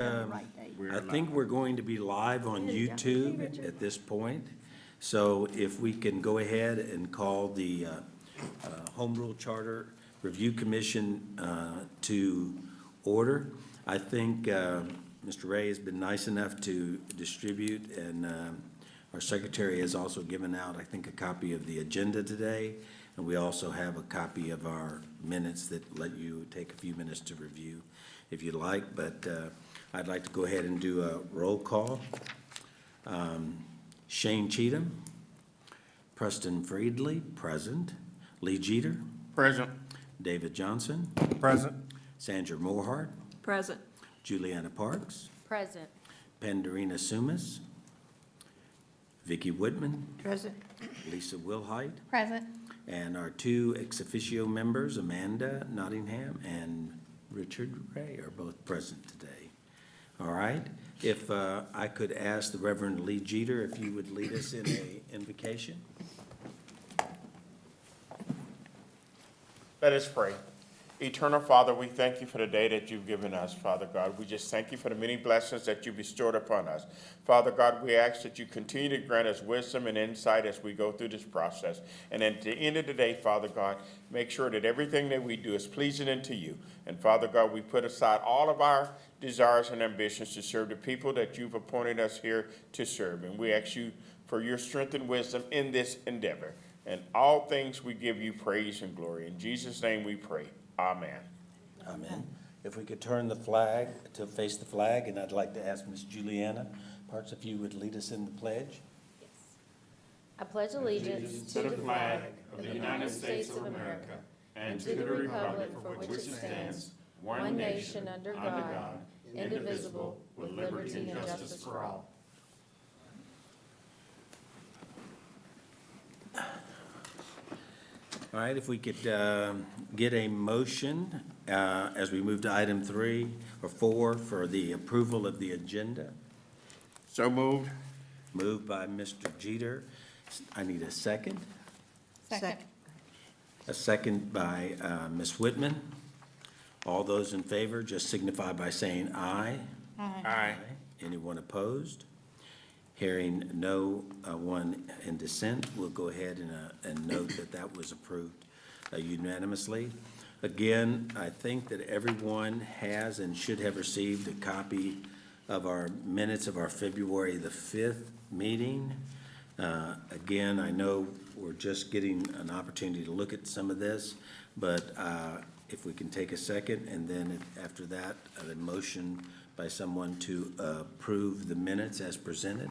the right date. I think we're going to be live on YouTube at this point. So if we can go ahead and call the Home Rule Charter Review Commission to order. I think Mr. Ray has been nice enough to distribute, and our secretary has also given out, I think, a copy of the agenda today. And we also have a copy of our minutes that let you take a few minutes to review if you'd like. But I'd like to go ahead and do a roll call. Shane Cheatham, Preston Friedley, present. Lee Jeter, Present. David Johnson, Present. Sandra Morehart, Present. Juliana Parks, Present. Pendarina Sumas, Vicki Woodman, Present. Lisa Wilhite, Present. and our two ex officio members, Amanda Nottingham and Richard Ray, are both present today. All right. If I could ask the Reverend Lee Jeter if you would lead us in a invocation. Let us pray. Eternal Father, we thank you for the day that you've given us, Father God. We just thank you for the many blessings that you bestowed upon us. Father God, we ask that you continue to grant us wisdom and insight as we go through this process. And at the end of the day, Father God, make sure that everything that we do is pleasing unto you. And Father God, we put aside all of our desires and ambitions to serve the people that you've appointed us here to serve. And we ask you for your strength and wisdom in this endeavor. And all things we give you praise and glory. In Jesus' name we pray. Amen. Amen. If we could turn the flag to face the flag, and I'd like to ask Miss Juliana Parks if you would lead us in the pledge. I pledge allegiance to the flag of the United States of America and to the republic for which it stands, one nation under God, indivisible, with liberty and justice for all. All right, if we could get a motion as we move to item 3 or 4 for the approval of the agenda. So moved. Moved by Mr. Jeter. I need a second. Second. A second by Ms. Whitman. All those in favor just signify by saying aye. Aye. Anyone opposed? Hearing no one in dissent, we'll go ahead and note that that was approved unanimously. Again, I think that everyone has and should have received a copy of our minutes of our February the 5th meeting. Again, I know we're just getting an opportunity to look at some of this, but if we can take a second, and then after that, a motion by someone to approve the minutes as presented.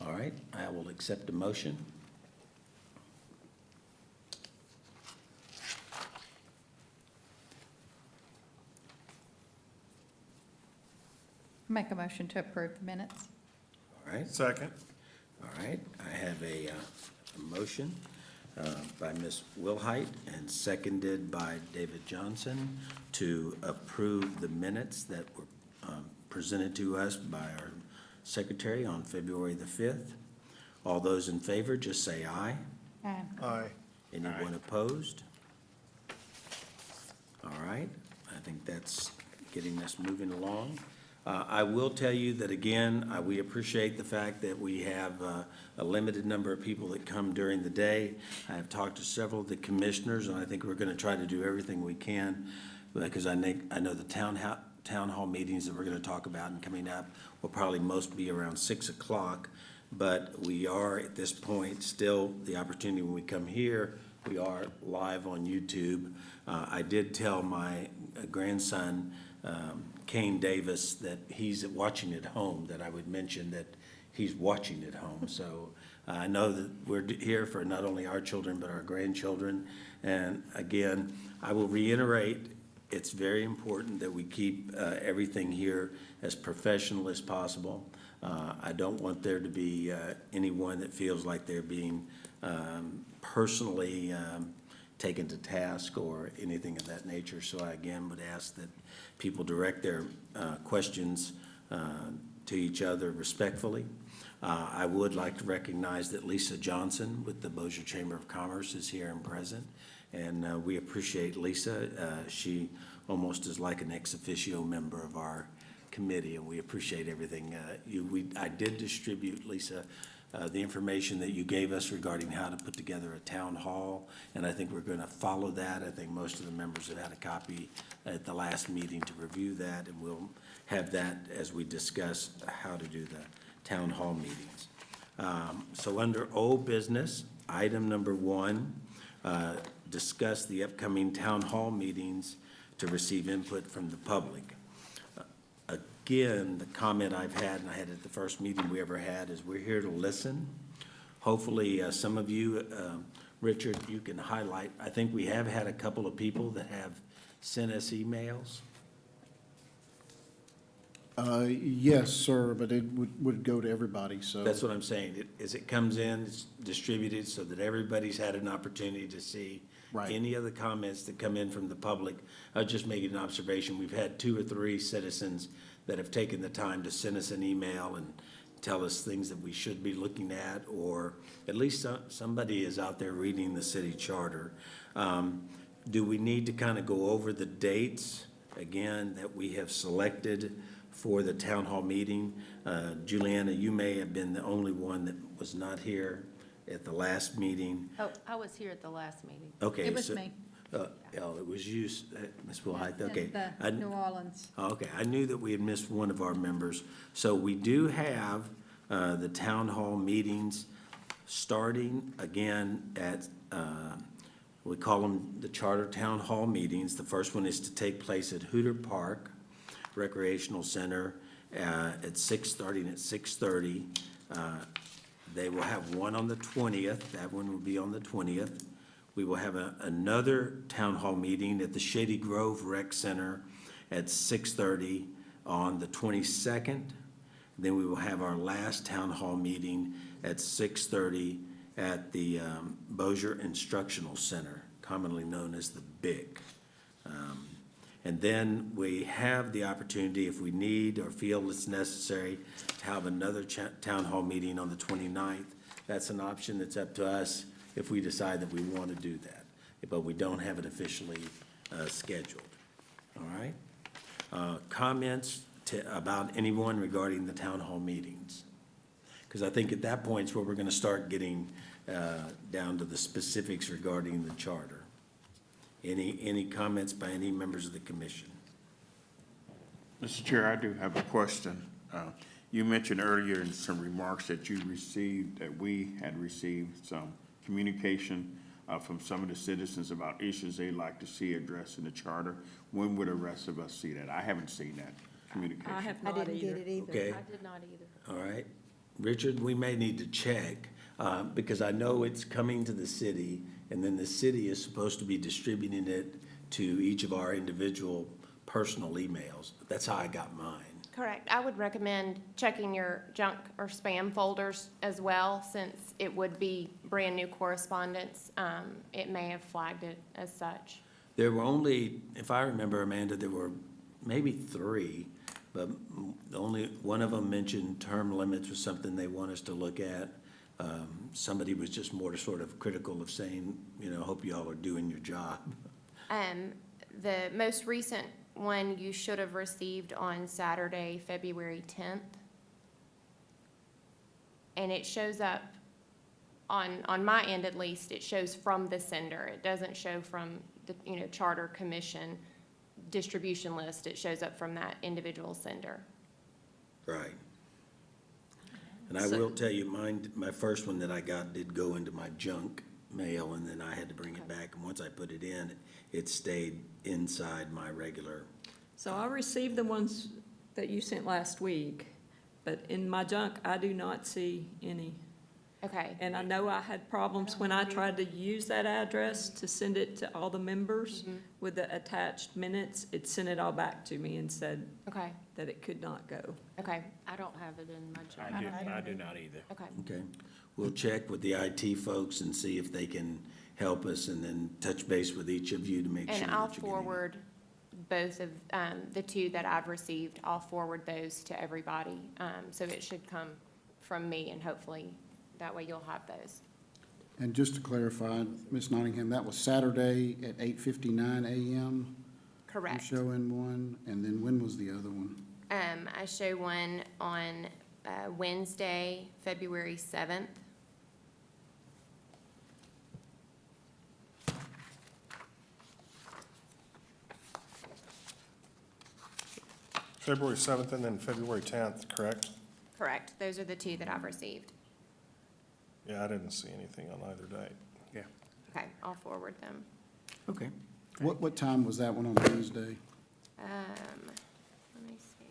All right, I will accept a motion. Make a motion to approve the minutes. All right. Second. All right, I have a motion by Ms. Wilhite and seconded by David Johnson to approve the minutes that were presented to us by our secretary on February the 5th. All those in favor, just say aye. Aye. Aye. Anyone opposed? All right, I think that's getting us moving along. I will tell you that, again, we appreciate the fact that we have a limited number of people that come during the day. I have talked to several of the commissioners, and I think we're going to try to do everything we can, because I know the town hall meetings that we're going to talk about and coming up will probably most be around 6 o'clock. But we are, at this point, still the opportunity when we come here, we are live on YouTube. I did tell my grandson, Kane Davis, that he's watching at home, that I would mention that he's watching at home. So I know that we're here for not only our children, but our grandchildren. And again, I will reiterate, it's very important that we keep everything here as professional as possible. I don't want there to be anyone that feels like they're being personally taken to task or anything of that nature. So I again would ask that people direct their questions to each other respectfully. I would like to recognize that Lisa Johnson with the Bossier Chamber of Commerce is here and present, and we appreciate Lisa. She almost is like an ex officio member of our committee, and we appreciate everything. I did distribute, Lisa, the information that you gave us regarding how to put together a town hall, and I think we're going to follow that. I think most of the members have had a copy at the last meeting to review that, and we'll have that as we discuss how to do the town hall meetings. So under old business, item number 1, discuss the upcoming town hall meetings to receive input from the public. Again, the comment I've had, and I had at the first meeting we ever had, is we're here to listen. Hopefully, some of you, Richard, you can highlight. I think we have had a couple of people that have sent us emails. Yes, sir, but it would go to everybody, so. That's what I'm saying. As it comes in, it's distributed so that everybody's had an opportunity to see Right. any of the comments that come in from the public. I was just making an observation. We've had 2 or 3 citizens that have taken the time to send us an email and tell us things that we should be looking at, or at least somebody is out there reading the city charter. Do we need to kind of go over the dates, again, that we have selected for the town hall meeting? Juliana, you may have been the only one that was not here at the last meeting. Oh, I was here at the last meeting. Okay. It was so- me. Oh, it was you, Ms. Wilhite, okay. The I- New Orleans. Okay, I knew that we had missed one of our members. So we do have the town hall meetings starting again at, we call them the Charter Town Hall meetings. The first one is to take place at Hooter Park Recreational Center starting at 6:30. They will have one on the 20th. That one will be on the 20th. We will have another town hall meeting at the Shady Grove Rec Center at 6:30 on the 22nd. Then we will have our last town hall meeting at 6:30 at the Bossier Instructional Center, commonly known as the BIC. And then we have the opportunity, if we need or feel it's necessary, to have another town hall meeting on the 29th. That's an option that's up to us if we decide that we want to do that, but we don't have it officially scheduled. All right? Comments about anyone regarding the town hall meetings? Because I think at that point is where we're going to start getting down to the specifics regarding the charter. Any comments by any members of the commission? Mr. Chair, I do have a question. You mentioned earlier in some remarks that you received, that we had received some communication from some of the citizens about issues they'd like to see addressed in the charter. When would the rest of us see that? I haven't seen that communication. I have I not didn't get either. it either. Okay, I did not either. all right. Richard, we may need to check, because I know it's coming to the city, and then the city is supposed to be distributing it to each of our individual personal emails. That's how I got mine. Correct. I would recommend checking your junk or spam folders as well, since it would be brand-new correspondence. It may have flagged it as such. There were only, if I remember, Amanda, there were maybe 3, but only one of them mentioned term limits was something they want us to look at. Somebody was just more sort of critical of saying, hope you all are doing your job. The most recent one you should have received on Saturday, February 10th. And it shows up, on my end at least, it shows from the sender. It doesn't show from the, Charter Commission distribution list. It shows up from that individual sender. Right. And I will tell you, my first one that I got did go into my junk mail, and then I had to bring it back. And once I put it in, it stayed inside my regular. So I received the ones that you sent last week, but in my junk, I do not see any. Okay. And I know I had problems when I tried to use that address to send it to all the members with the attached minutes. It sent it all back to me and said Okay. that it could not go. Okay. I don't have it in my junk. I do not either. Okay. Okay. We'll check with the IT folks and see if they can help us, and then touch base with each of you to make sure that And you're I'll getting. forward both of, the 2 that I've received. I'll forward those to everybody. So it should come from me, and hopefully that way you'll have those. And just to clarify, Ms. Nottingham, that was Saturday at 8:59 a.m.? Correct. You're showing one, and then when was the other one? I show one on Wednesday, February 7th. February 7th and then February 10th, correct? Correct. Those are the two that I've received. Yeah, I didn't see anything on either date. Yeah. Okay, I'll forward them. Okay. What time was that one on Wednesday? Let me see.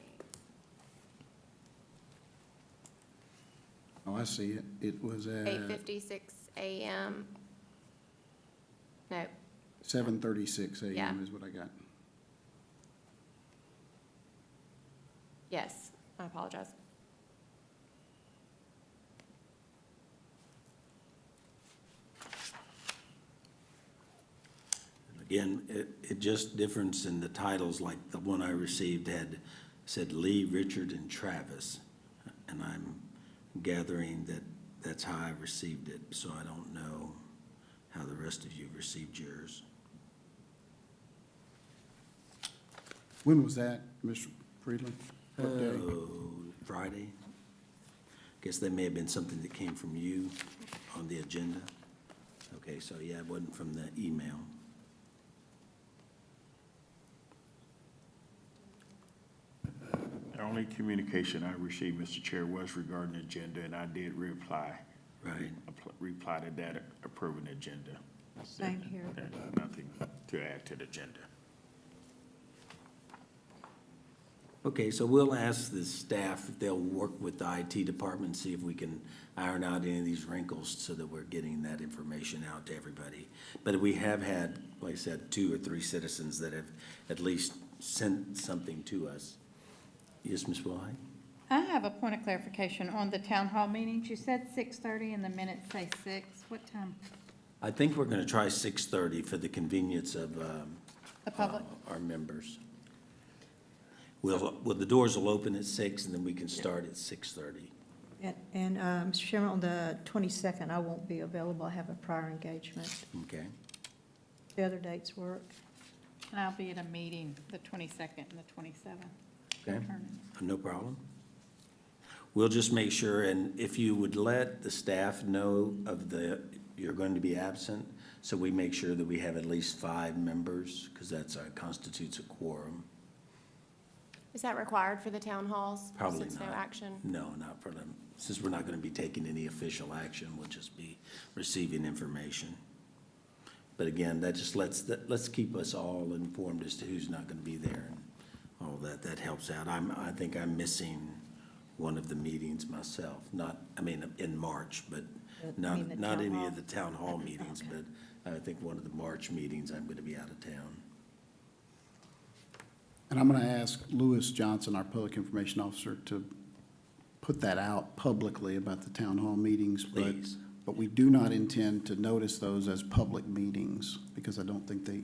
Oh, I see it. It was at 8:56 a.m. No, 7:36 Yeah. a.m. is what I got. yes, I apologize. Again, it just difference in the titles, like the one I received said Lee, Richard, and Travis. And I'm gathering that that's how I received it, so I don't know how the rest of you received yours. When was that, Mr. Friedland? What day? Friday. Guess that may have been something that came from you on the agenda. Okay, so yeah, it wasn't from the email. The only communication I received, Mr. Chair, was regarding the agenda, and I did reply. Right. Reply to that approving the agenda. Same here. There's nothing to add to the agenda. Okay, so we'll ask the staff if they'll work with the IT department, see if we can iron out any of these wrinkles so that we're getting that information out to everybody. But we have had, like I said, 2 or 3 citizens that have at least sent something to us. Yes, Ms. Wilhite? I have a point of clarification on the town hall meetings. You said 6:30 and the minutes say 6. What time? I think we're gonna try 6:30 for the convenience of, The public? our members. The doors will open at 6 and then we can start at 6:30. And Mr. Chairman, on the 22nd, I won't be available. I have a prior engagement. Okay, The other dates work. And I'll be at a meeting the 22nd and the 27th. okay, Turning. no problem. We'll just make sure, and if you would let the staff know you're going to be absent, so we make sure that we have at least 5 members, because constitutes a quorum. Is that required for the town halls? Probably Since no not. action? No, not for them, since we're not gonna be taking any official action, we'll just be receiving information. But again, that just let's keep us all informed as to who's not gonna be there and all that helps out. I think I'm missing one of the meetings myself, in March, but not the not town any hall? of the town hall meetings, Okay. but I think one of the March meetings, I'm gonna be out of town. And I'm going to ask Lewis Johnson, our Public Information Officer, to put that out publicly about the town hall meetings. Please. But we do not intend to notice those as public meetings, because I don't think they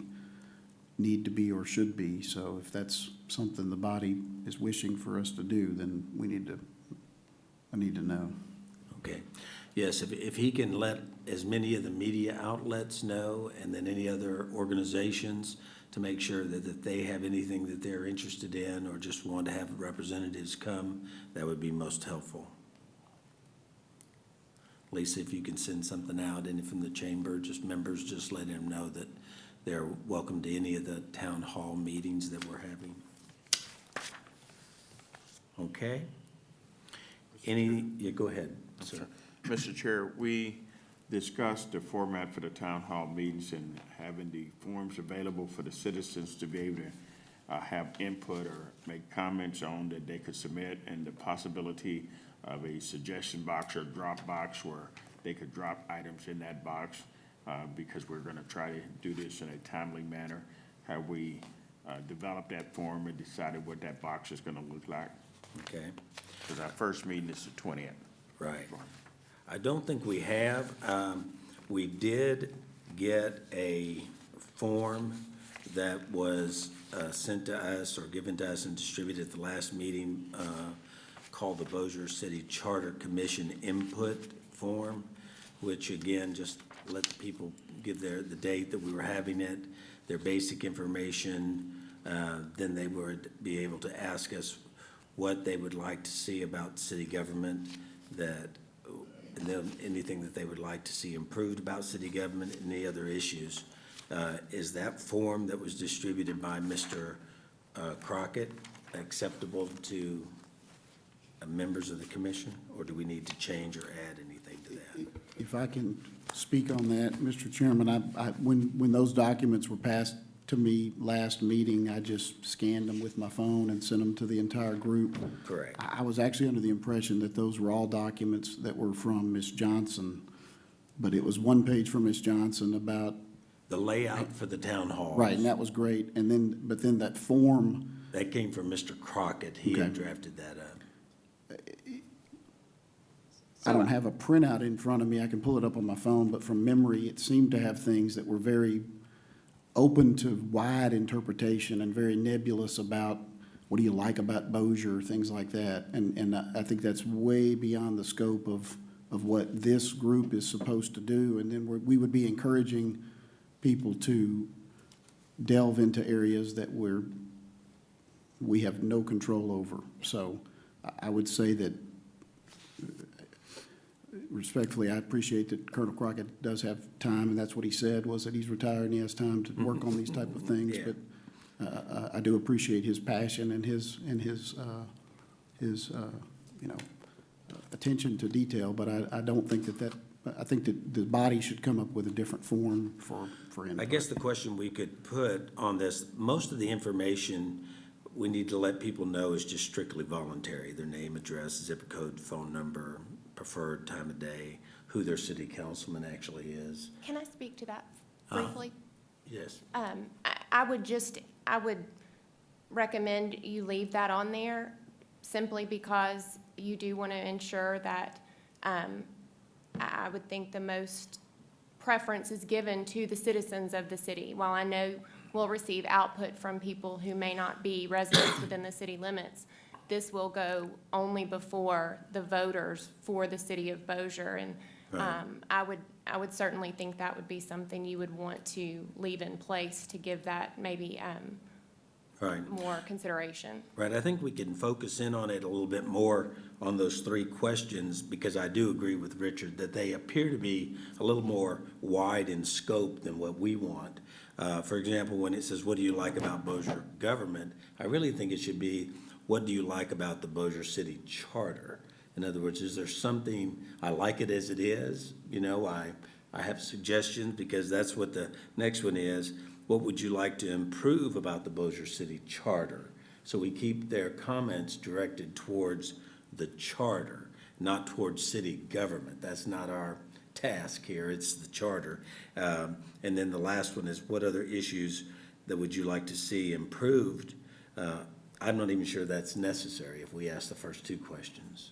need to be or should be. So if that's something the body is wishing for us to do, then I need to know. Okay, yes, if he can let as many of the media outlets know, and then any other organizations, to make sure that if they have anything that they're interested in, or just want to have representatives come, that would be most helpful. Lisa, if you can send something out, and from the chamber, members, just let them know that they're welcome to any of the town hall meetings that we're having. Okay? Yeah, go ahead, sir. Mr. Chair, we discussed the format for the town hall meetings and having the forms available for the citizens to be able to have input or make comments on that they could submit, and the possibility of a suggestion box or drop box where they could drop items in that box, because we're gonna try to do this in a timely manner. Have we developed that form and decided what that box is gonna look like? Okay. Because our first meeting is the 20th. Right. I don't think we have. We did get a form that was sent to us or given to us and distributed at the last meeting called the Bossier City Charter Commission Input Form, which again, just let the people give the date that we were having it, their basic information. Then they would be able to ask us what they would like to see about city government, and then anything that they would like to see improved about city government, any other issues. Is that form that was distributed by Mr. Crockett acceptable to members of the commission, or do we need to change or add anything to that? If I can speak on that, Mr. Chairman, when those documents were passed to me last meeting, I just scanned them with my phone and sent them to the entire group. Correct. I was actually under the impression that those were all documents that were from Ms. Johnson, but it was one page from Ms. Johnson about, The layout for the town halls. right, and that was great. And then, but then that form, That came from Mr. Crockett. He had Okay. drafted that up. I don't have a printout in front of me, I can pull it up on my phone, but from memory, it seemed to have things that were very open to wide interpretation and very nebulous about what do you like about Bossier, things like that. And I think that's way beyond the scope of what this group is supposed to do. And then we would be encouraging people to delve into areas that we have no control over. So I would say that respectfully, I appreciate that Colonel Crockett does have time, and that's what he said, was that he's retired and he has time to work on these type of things. Yeah. But I do appreciate his passion and his attention to detail, but I don't think I think that the body should come up with a different form for input. I guess the question we could put on this, most of the information we need to let people know is just strictly voluntary. Their name, address, zip code, phone number, preferred time of day, who their city councilman actually is. Can I speak to that briefly? Yes. I would recommend you leave that on there simply because you do want to ensure that, I would think the most preference is given to the citizens of the city. While I know we'll receive output from people who may not be residents within the city limits, this will go only before the voters for the city of Bossier. And Right. I would certainly think that would be something you would want to leave in place to give that maybe Right. more consideration. Right, I think we can focus in on it a little bit more on those three questions, because I do agree with Richard that they appear to be a little more wide in scope than what we want. For example, when it says, what do you like about Bossier government? I really think it should be, what do you like about the Bossier City Charter? In other words, is there something, I like it as it is, I have suggestions, because that's what the next one is. What would you like to improve about the Bossier City Charter? So we keep their comments directed towards the charter, not towards city government. That's not our task here, it's the charter. And then the last one is, what other issues that would you like to see improved? I'm not even sure that's necessary if we ask the first two questions.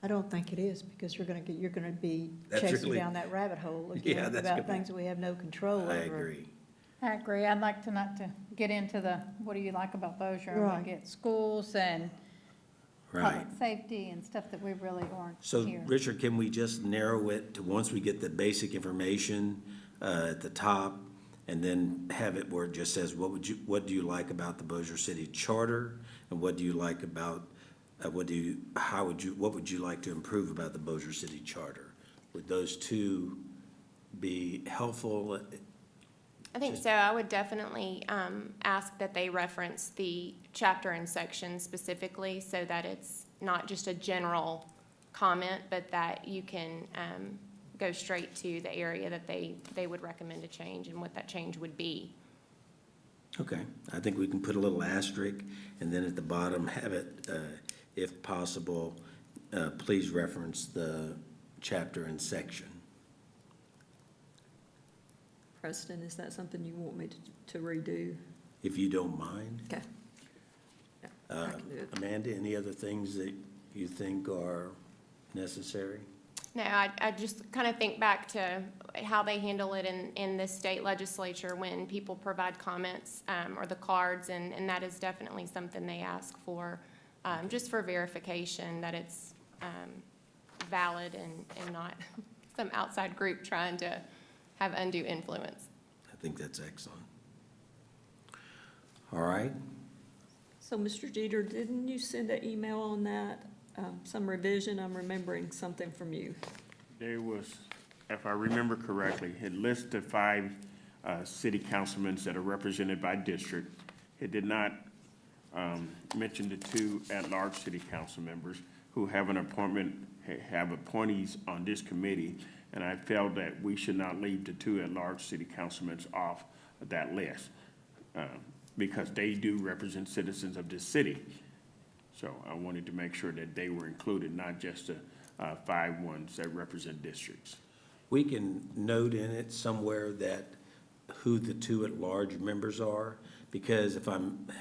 I don't think it is, because you're gonna be That's chasing really- down that rabbit hole Yeah, again that's about good. things that we have no control over. I agree. I agree. I'd like to not to get into the, what do you like about Bossier? And Right. we get schools and Right. public safety and stuff that we really aren't So, here. Richard, can we just narrow it to, once we get the basic information at the top, and then have it where it just says, what do you like about the Bossier City Charter? And what do you like about, what would you like to improve about the Bossier City Charter? Would those two be helpful? I think so. I would definitely ask that they reference the chapter and section specifically so that it's not just a general comment, but that you can go straight to the area that they would recommend a change and what that change would be. Okay, I think we can put a little asterisk, and then at the bottom have it, if possible, please reference the chapter and section. Preston, is that something you want me to redo? If you don't mind. Okay. Yeah, I can do it. Amanda, any other things that you think are necessary? No, I just kind of think back to how they handle it in the state legislature when people provide comments or the cards, and that is definitely something they ask for just for verification that it's valid and not some outside group trying to have undue influence. I think that's excellent. All right, So, Mr. Jeter, didn't you send an email on that, some revision? I'm remembering something from you. There was, if I remember correctly, it lists the 5 city councilmen that are represented by district. It did not mention the 2 at-large city council members who have an appointment, have appointees on this committee, and I felt that we should not leave the 2 at-large city councilmen off of that list, because they do represent citizens of this city. So I wanted to make sure that they were included, not just the 5 ones that represent districts. we can note in it somewhere that who the 2 at-large members are, because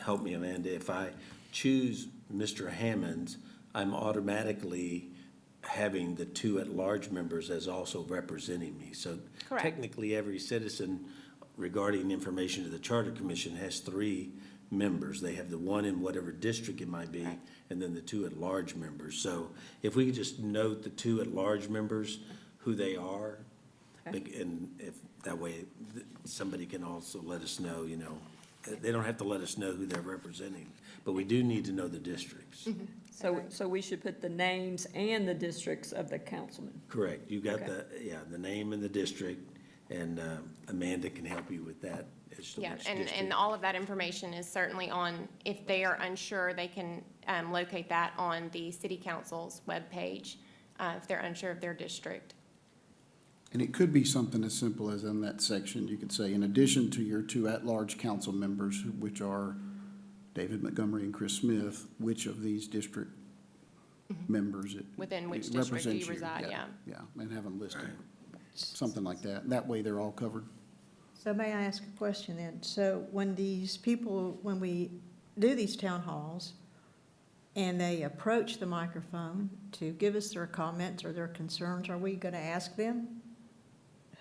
help me, Amanda, if I choose Mr. Hammonds, I'm automatically having the 2 at-large members as also representing me. So Correct. technically, every citizen regarding information to the Charter Commission has 3 members. They have the 1 in whatever district it might be, and then the 2 at-large members. So if we could just note the 2 at-large members, who they are, Okay. and if, that way, somebody can also let us know, they don't have to let us know who they're representing, but we do need to know the districts. So we should put the names and the districts of the councilmen. Correct. You got Okay. the name and the district, and Amanda can help you with that as to Yeah, which and district. all of that information is certainly on, if they are unsure, they can locate that on the city council's webpage, if they're unsure of their district. And it could be something as simple as in that section, you could say, in addition to your 2 at-large council members, which are David Montgomery and Chris Smith, which of these district members it Within which it district do you represents reside, yeah. Yeah, and have them listed, something like that. That way they're all covered. So may I ask a question then? So when these people, when we do these town halls, and they approach the microphone to give us their comments or their concerns, are we going to ask them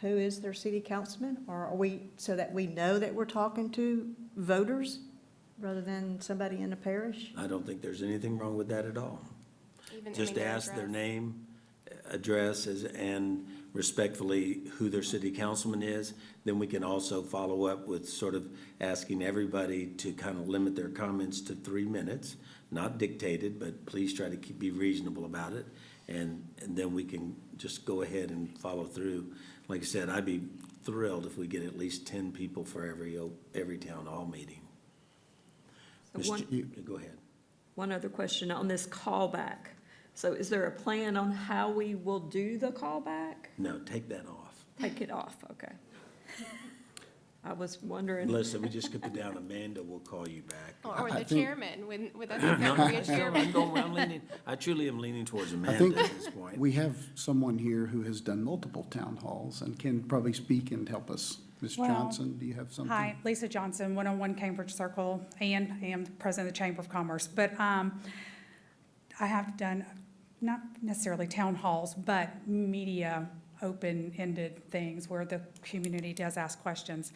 who is their city councilman? Or are we, so that we know that we're talking to voters rather than somebody in the parish? I don't think there's anything wrong with that at all. Even- I Just mean, their ask their address. name, addresses, and respectfully who their city councilman is. Then we can also follow up with sort of asking everybody to kind of limit their comments to 3 minutes, not dictated, but please try to be reasonable about it. And then we can just go ahead and follow through. Like I said, I'd be thrilled if we get at least 10 people for every town hall meeting. So Go ahead. one other question on this callback. So is there a plan on how we will do the callback? No, take that off. Take it off, okay. I was wondering. Melissa, we just could put down Amanda, we'll call you back. Or I the think- chairman, with I think that would be a chairman. I'm leaning, I truly am leaning towards I Amanda think at this point. we have someone here who has done multiple town halls and can probably speak and help us. Ms. Well, Johnson, do you have something? Hi, Lisa Johnson, 101 Cambridge Circle, and I am the president of the Chamber of Commerce. But I have done, not necessarily town halls, but media open-ended things where the community does ask questions.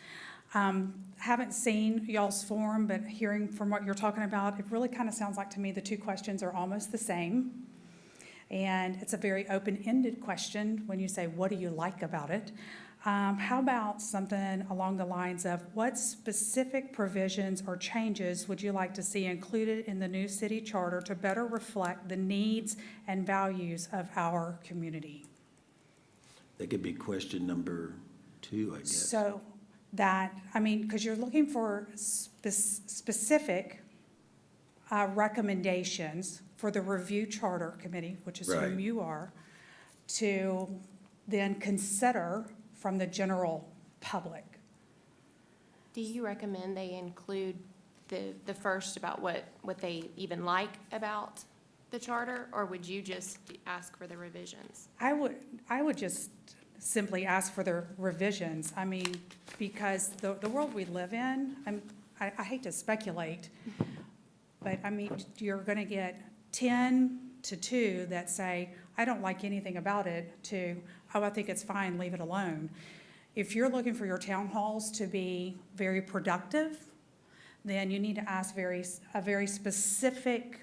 Haven't seen y'all's forum, but hearing from what you're talking about, it really kind of sounds like to me the 2 questions are almost the same. And it's a very open-ended question when you say, what do you like about it? How about something along the lines of what specific provisions or changes would you like to see included in the new city charter to better reflect the needs and values of our community? That could be question number 2, I guess. So that, because you're looking for specific recommendations for the review charter committee, which is whom Right. you are, to then consider from the general public. Do you recommend they include the first about what they even like about the charter, or would you just ask for the revisions? I would just simply ask for the revisions. Because the world we live in, I hate to speculate, but you're gonna get 10 to 2 that say, I don't like anything about it, to, oh, I think it's fine, leave it alone. If you're looking for your town halls to be very productive, then you need to ask a very specific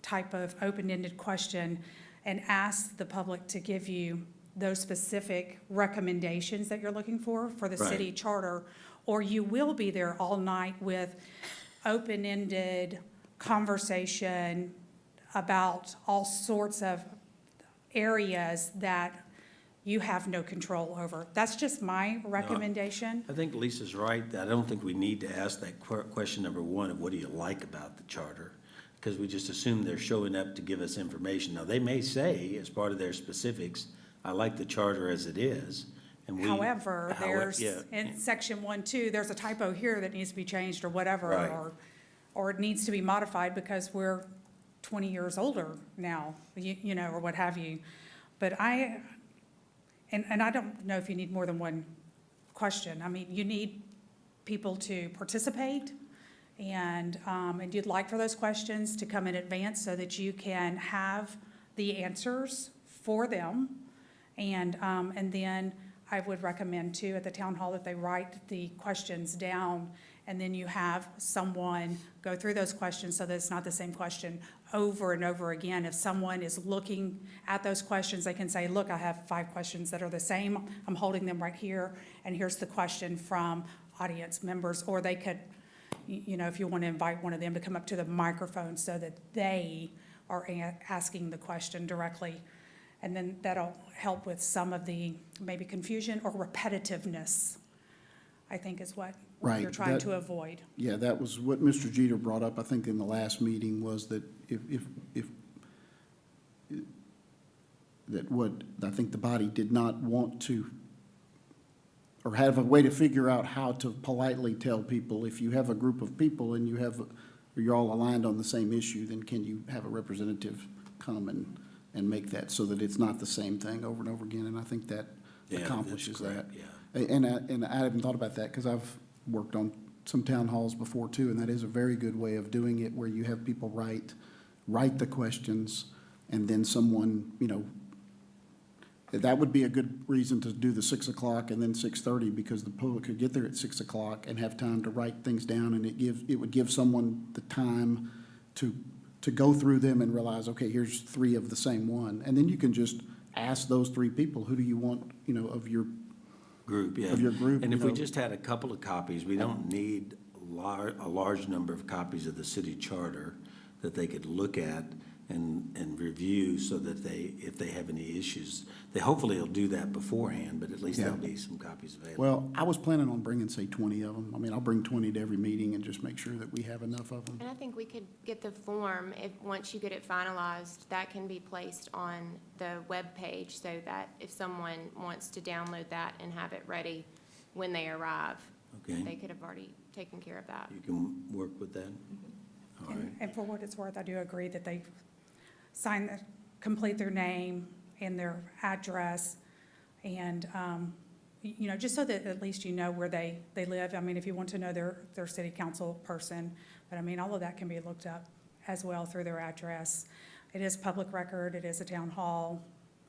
type of open-ended question and ask the public to give you those specific recommendations that you're looking for the city Right. charter, or you will be there all night with open-ended conversation about all sorts of areas that you have no control over. That's just my recommendation. I think Lisa's right. I don't think we need to ask that question number one of what do you like about the charter? Because we just assume they're showing up to give us information. Now, they may say, as part of their specifics, I like the charter as it is, and we. However, there's, yeah. in section 1.2, there's a typo here that needs to be changed or whatever, Right. or it needs to be modified because we're 20 years older now, you know, or what have you. But and I don't know if you need more than one question. I mean, you need people to participate, and you'd like for those questions to come in advance so that you can have the answers for them. And then I would recommend too, at the town hall, that they write the questions down, and then you have someone go through those questions so that it's not the same question over and over again. If someone is looking at those questions, they can say, look, I have 5 questions that are the same. I'm holding them right here, and here's the question from audience members. Or they could, you know, if you want to invite one of them to come up to the microphone so that they are asking the question directly. And then that'll help with some of the maybe confusion or repetitiveness, I think is what Right, you're trying that- to avoid. Yeah, that was what Mr. Jeter brought up, I think, in the last meeting, was that that what I think the body did not want to, or have a way to figure out how to politely tell people, if you have a group of people and you're all aligned on the same issue, then can you have a representative come and make that so that it's not the same thing over and over again? And I think that Yeah, that's accomplishes that. correct, yeah. And I haven't thought about that, because I've worked on some town halls before too, and that is a very good way of doing it, where you have people write the questions, and then someone, you know, that would be a good reason to do the 6 o'clock and then 6:30, because the public could get there at 6 o'clock and have time to write things down, and it would give someone the time to go through them and realize, okay, here's 3 of the same one. And then you can just ask those 3 people, who do you want, you know, of your Group, yeah. Of your group, And you if we know. just had a couple of copies, we don't need a large number of copies of the city charter that they could look at and review, so that if they have any issues, they hopefully will do that beforehand, but at least there'll Yeah. be some copies available. Well, I was planning on bringing, say, 20 of them. I mean, I'll bring 20 to every meeting and just make sure that we have enough of them. And I think we could get the form, once you get it finalized, that can be placed on the webpage, so that if someone wants to download that and have it ready when they arrive, they Okay, could have already taken care of that. you can work with that? All right. And for what it's worth, I do agree that they complete their name and their address, and, you know, just so that at least you know where they live. I mean, if you want to know their city council person, but I mean, all of that can be looked up as well through their address. It is public record, it is a town hall,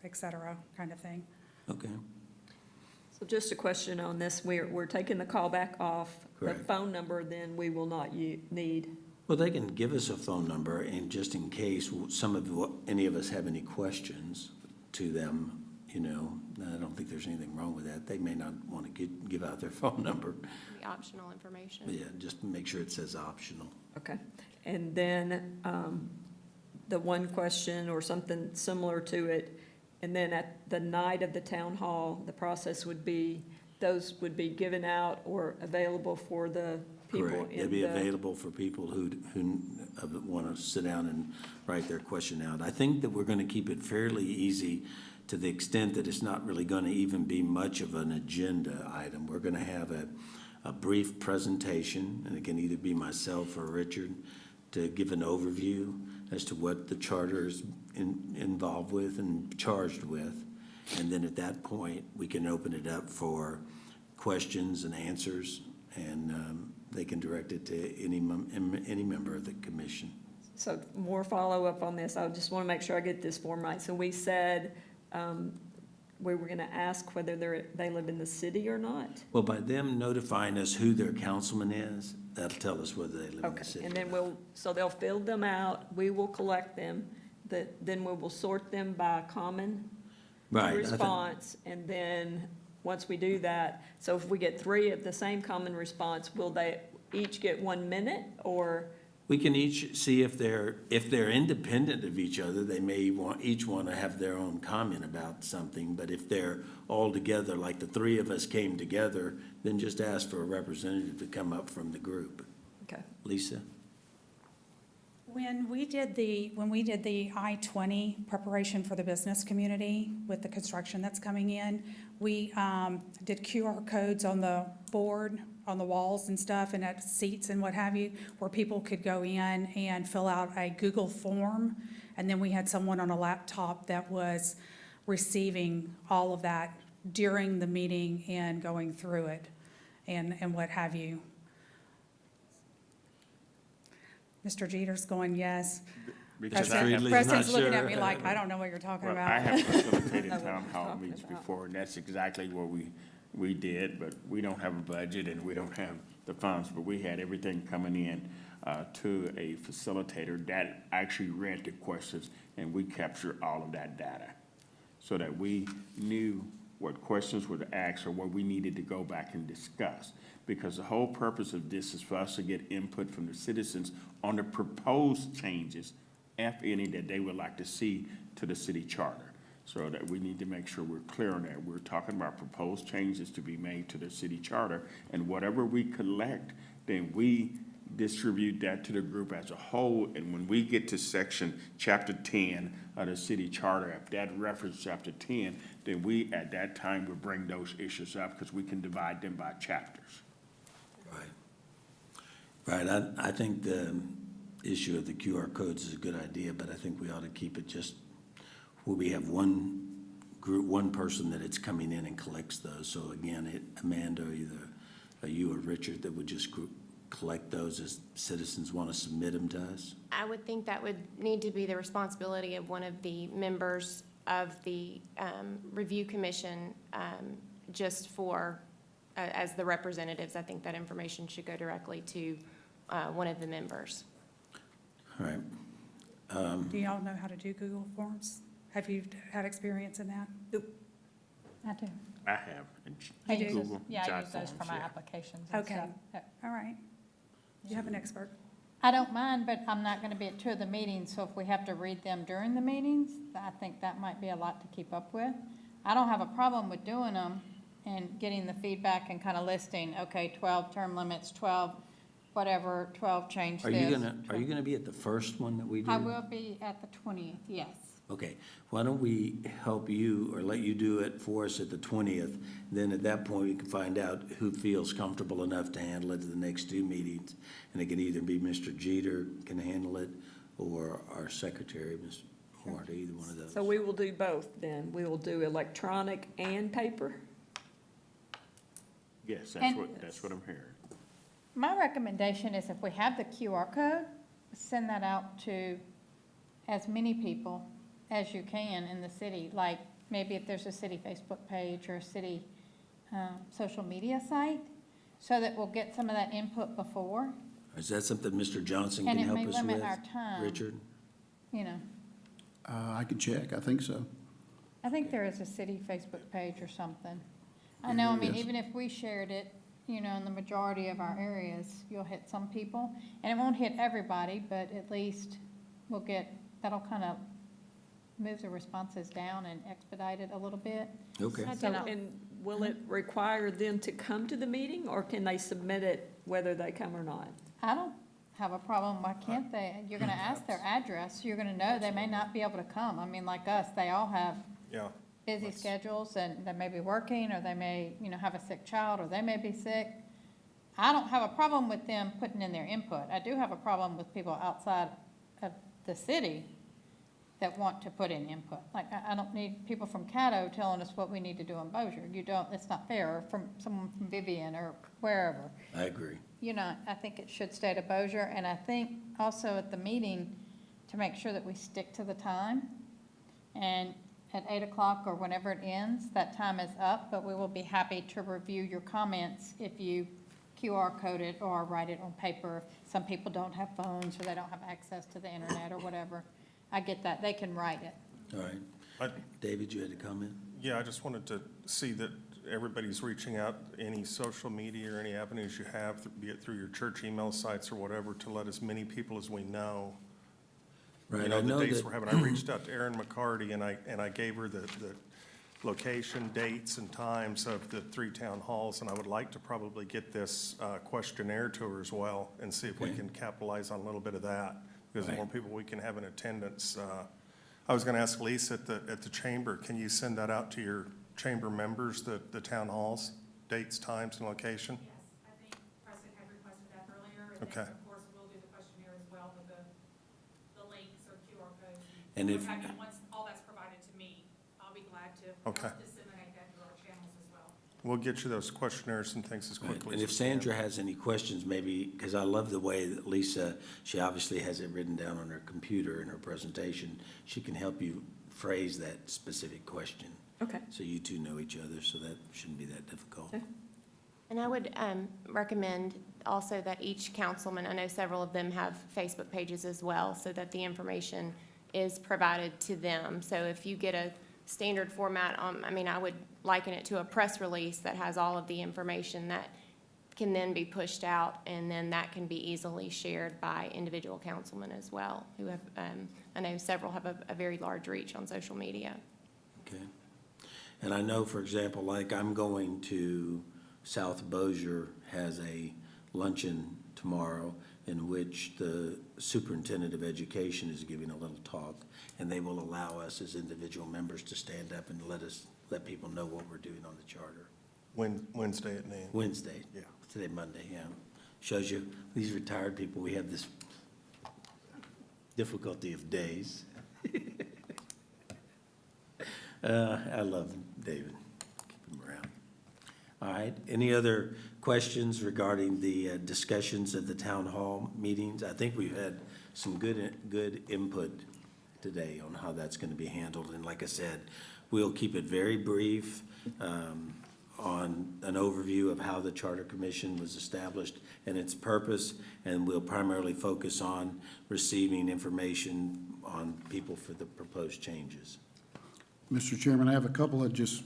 et cetera, kind of thing. Okay, So just a question on this, we're taking the callback off. The Correct. phone number, then we will not need. well, they can give us a phone number, and just in case any of us have any questions to them, you know, I don't think there's anything wrong with that. They may not want to give out their phone number, The optional information. but yeah, just make sure it says optional. Okay. And then the one question or something similar to it, and then at the night of the town hall, the process would be, those would be given out or available for the people Correct. in They'd be the. available for people who want to sit down and write their question out. I think that we're going to keep it fairly easy, to the extent that it's not really going to even be much of an agenda item. We're going to have a brief presentation, and it can either be myself or Richard, to give an overview as to what the charter is involved with and charged with. And then at that point, we can open it up for questions and answers, and they can direct it to any member of the commission. So more follow-up on this. I just want to make sure I get this form right. So we said, we were gonna ask whether they live in the city or not. Well, by them notifying us who their councilman is, that'll tell us whether they live in the Okay, city. and or then not. so they'll fill them out, we will collect them, then we will sort them by common Right, I think- response, and then, once we do that, so if we get 3 of the same common response, will they each get 1 minute, or? We can each see if they're independent of each other, they may each want to have their own comment about something, but if they're all together, like the 3 of us came together, then just ask for a representative to come up from the group. Okay. Lisa? When we did the I-20 preparation for the business community with the construction that's coming in, we did QR codes on the board, on the walls and stuff, and at seats and what have you, where people could go in and fill out a Google form. And then we had someone on a laptop that was receiving all of that during the meeting and going through it and what have you. Mr. Jeter's going, yes. Because Mr. I have, Friedley's not Preston's looking at sure. me like, I don't know what you're talking well, I about. have facilitated Know what town we're hall talking meetings about. before, and that's exactly what we did, but we don't have a budget and we don't have the funds, but we had everything coming in to a facilitator that actually read the questions, and we captured all of that data so that we knew what questions were asked or what we needed to go back and discuss. Because the whole purpose of this is for us to get input from the citizens on the proposed changes, if any, that they would like to see to the city charter. So that we need to make sure we're clear on that. We're talking about proposed changes to be made to the city charter, and whatever we collect, then we distribute that to the group as a whole. And when we get to chapter 10 of the city charter, if that reference chapter 10, then we, at that time, will bring those issues up because we can divide them by chapters. Right. Right, I think the issue of the QR codes is a good idea, but I think we ought to keep it just where we have one group, one person that it's coming in and collects those. So again, Amanda, either you or Richard, that would just collect those as citizens want to submit them to us? I would think that would need to be the responsibility of one of the members of the review commission, just for, as the representatives. I think that information should go directly to one of the members. All right. Do y'all know how to do Google Forms? Have you had experience in that? I do. I have. and I use those, Google yeah, I Jot use those for forms, my yeah. applications and Okay. stuff. Yeah. All right. You have an expert. I don't mind, but I'm not gonna be at 2 of the meetings, so if we have to read them during the meetings, I think that might be a lot to keep up with. I don't have a problem with doing them and getting the feedback and kind of listing, okay, 12 term limits, 12 whatever, 12 change Are this. you gonna be at the first one that we do? I will be at the 20th, yes. Okay, why don't we help you or let you do it for us at the 20th? Then at that point, we can find out who feels comfortable enough to handle it at the next 2 meetings. And it can either be Mr. Jeter can handle it or our secretary, Ms. Hort, either one of those. So we will do both then. We will do electronic and paper. Yes, And- that's what I'm hearing. My recommendation is if we have the QR code, send that out to as many people as you can in the city. Like, maybe if there's a city Facebook page or a city social media site, so that we'll get some of that input before, Is that something Mr. Johnson and can it help may us limit with? our time. Richard? You know. I could check, I think so. I think there is a city Facebook page or something. I know, I mean, Yes. even if we shared it, you know, in the majority of our areas, you'll hit some people. And it won't hit everybody, but at least we'll get, that'll kind of move the responses down and expedite it a little bit. Okay. I So, do not- and will it require them to come to the meeting, or can they submit it whether they come or not? I don't have a problem, why can't they? You're gonna ask their address, you're gonna know they may not be able to come. I mean, like us, they all have Yeah, busy schedules, and they may be working, or they may, you know, have a sick child, or they may be sick. I don't have a problem with them putting in their input. I do have a problem with people outside of the city that want to put in input. Like, I don't need people from Caddo telling us what we need to do in Bossier. You don't, it's not fair, or from someone from Vivian or wherever. I agree. You know, I think it should stay to Bossier, and I think also at the meeting, to make sure that we stick to the time. And at 8 o'clock or whenever it ends. That time is up, but we will be happy to review your comments if you QR code it or write it on paper. Some people don't have phones or they don't have access to the internet or whatever. I get that. They can write it. All right. I- David, you had a comment? Yeah, I just wanted to see that everybody's reaching out, any social media or any avenues you have, be it through your church email sites or whatever, to let as many people as we know. Right, You know, I know the dates that- we're having. I reached out to Erin McCarty, and I gave her the location, dates, and times of the 3 town halls, and I would like to probably get this questionnaire to her as well, and see if we Okay. can capitalize on a little bit of that, because the Right. more people we can have in attendance. I was gonna ask Lisa at the chamber, can you send that out to your chamber members, the town halls, dates, times, and location? Yes, I think President had requested that earlier, and Okay. then, of course, we'll do the questionnaire as well with the links or QR codes. And if- Once all that's provided to me, I'll be glad to Okay. disseminate that through our channels as well. We'll get you those questionnaires and things as Right. quickly And as if we can. Sandra has any questions, maybe, because I love the way that Lisa, she obviously has it written down on her computer in her presentation. She can help you phrase that specific question. Okay. So you two know each other, so that shouldn't be that difficult. Okay. And I would recommend also that each councilman, I know several of them have Facebook pages as well, so that the information is provided to them. So if you get a standard format, I mean, I would liken it to a press release that has all of the information that can then be pushed out, and then that can be easily shared by individual councilmen as well, who have, I know several have a very large reach on social media. Okay. And I know, for example, like I'm going to South Bossier has a luncheon tomorrow in which the superintendent of education is giving a little talk, and they will allow us as individual members to stand up and let people know what we're doing on the charter. Wednesday at noon. Wednesday. Yeah. Today, Monday, yeah. Shows you, these retired people, we have this difficulty of days. I love David. Keep him around. All right, any other questions regarding the discussions at the town hall meetings? I think we've had some good input today on how that's going to be handled. And like I said, we'll keep it very brief on an overview of how the Charter Commission was established and its purpose, and we'll primarily focus on receiving information on people for the proposed changes. Mr. Chairman, I have a couple of just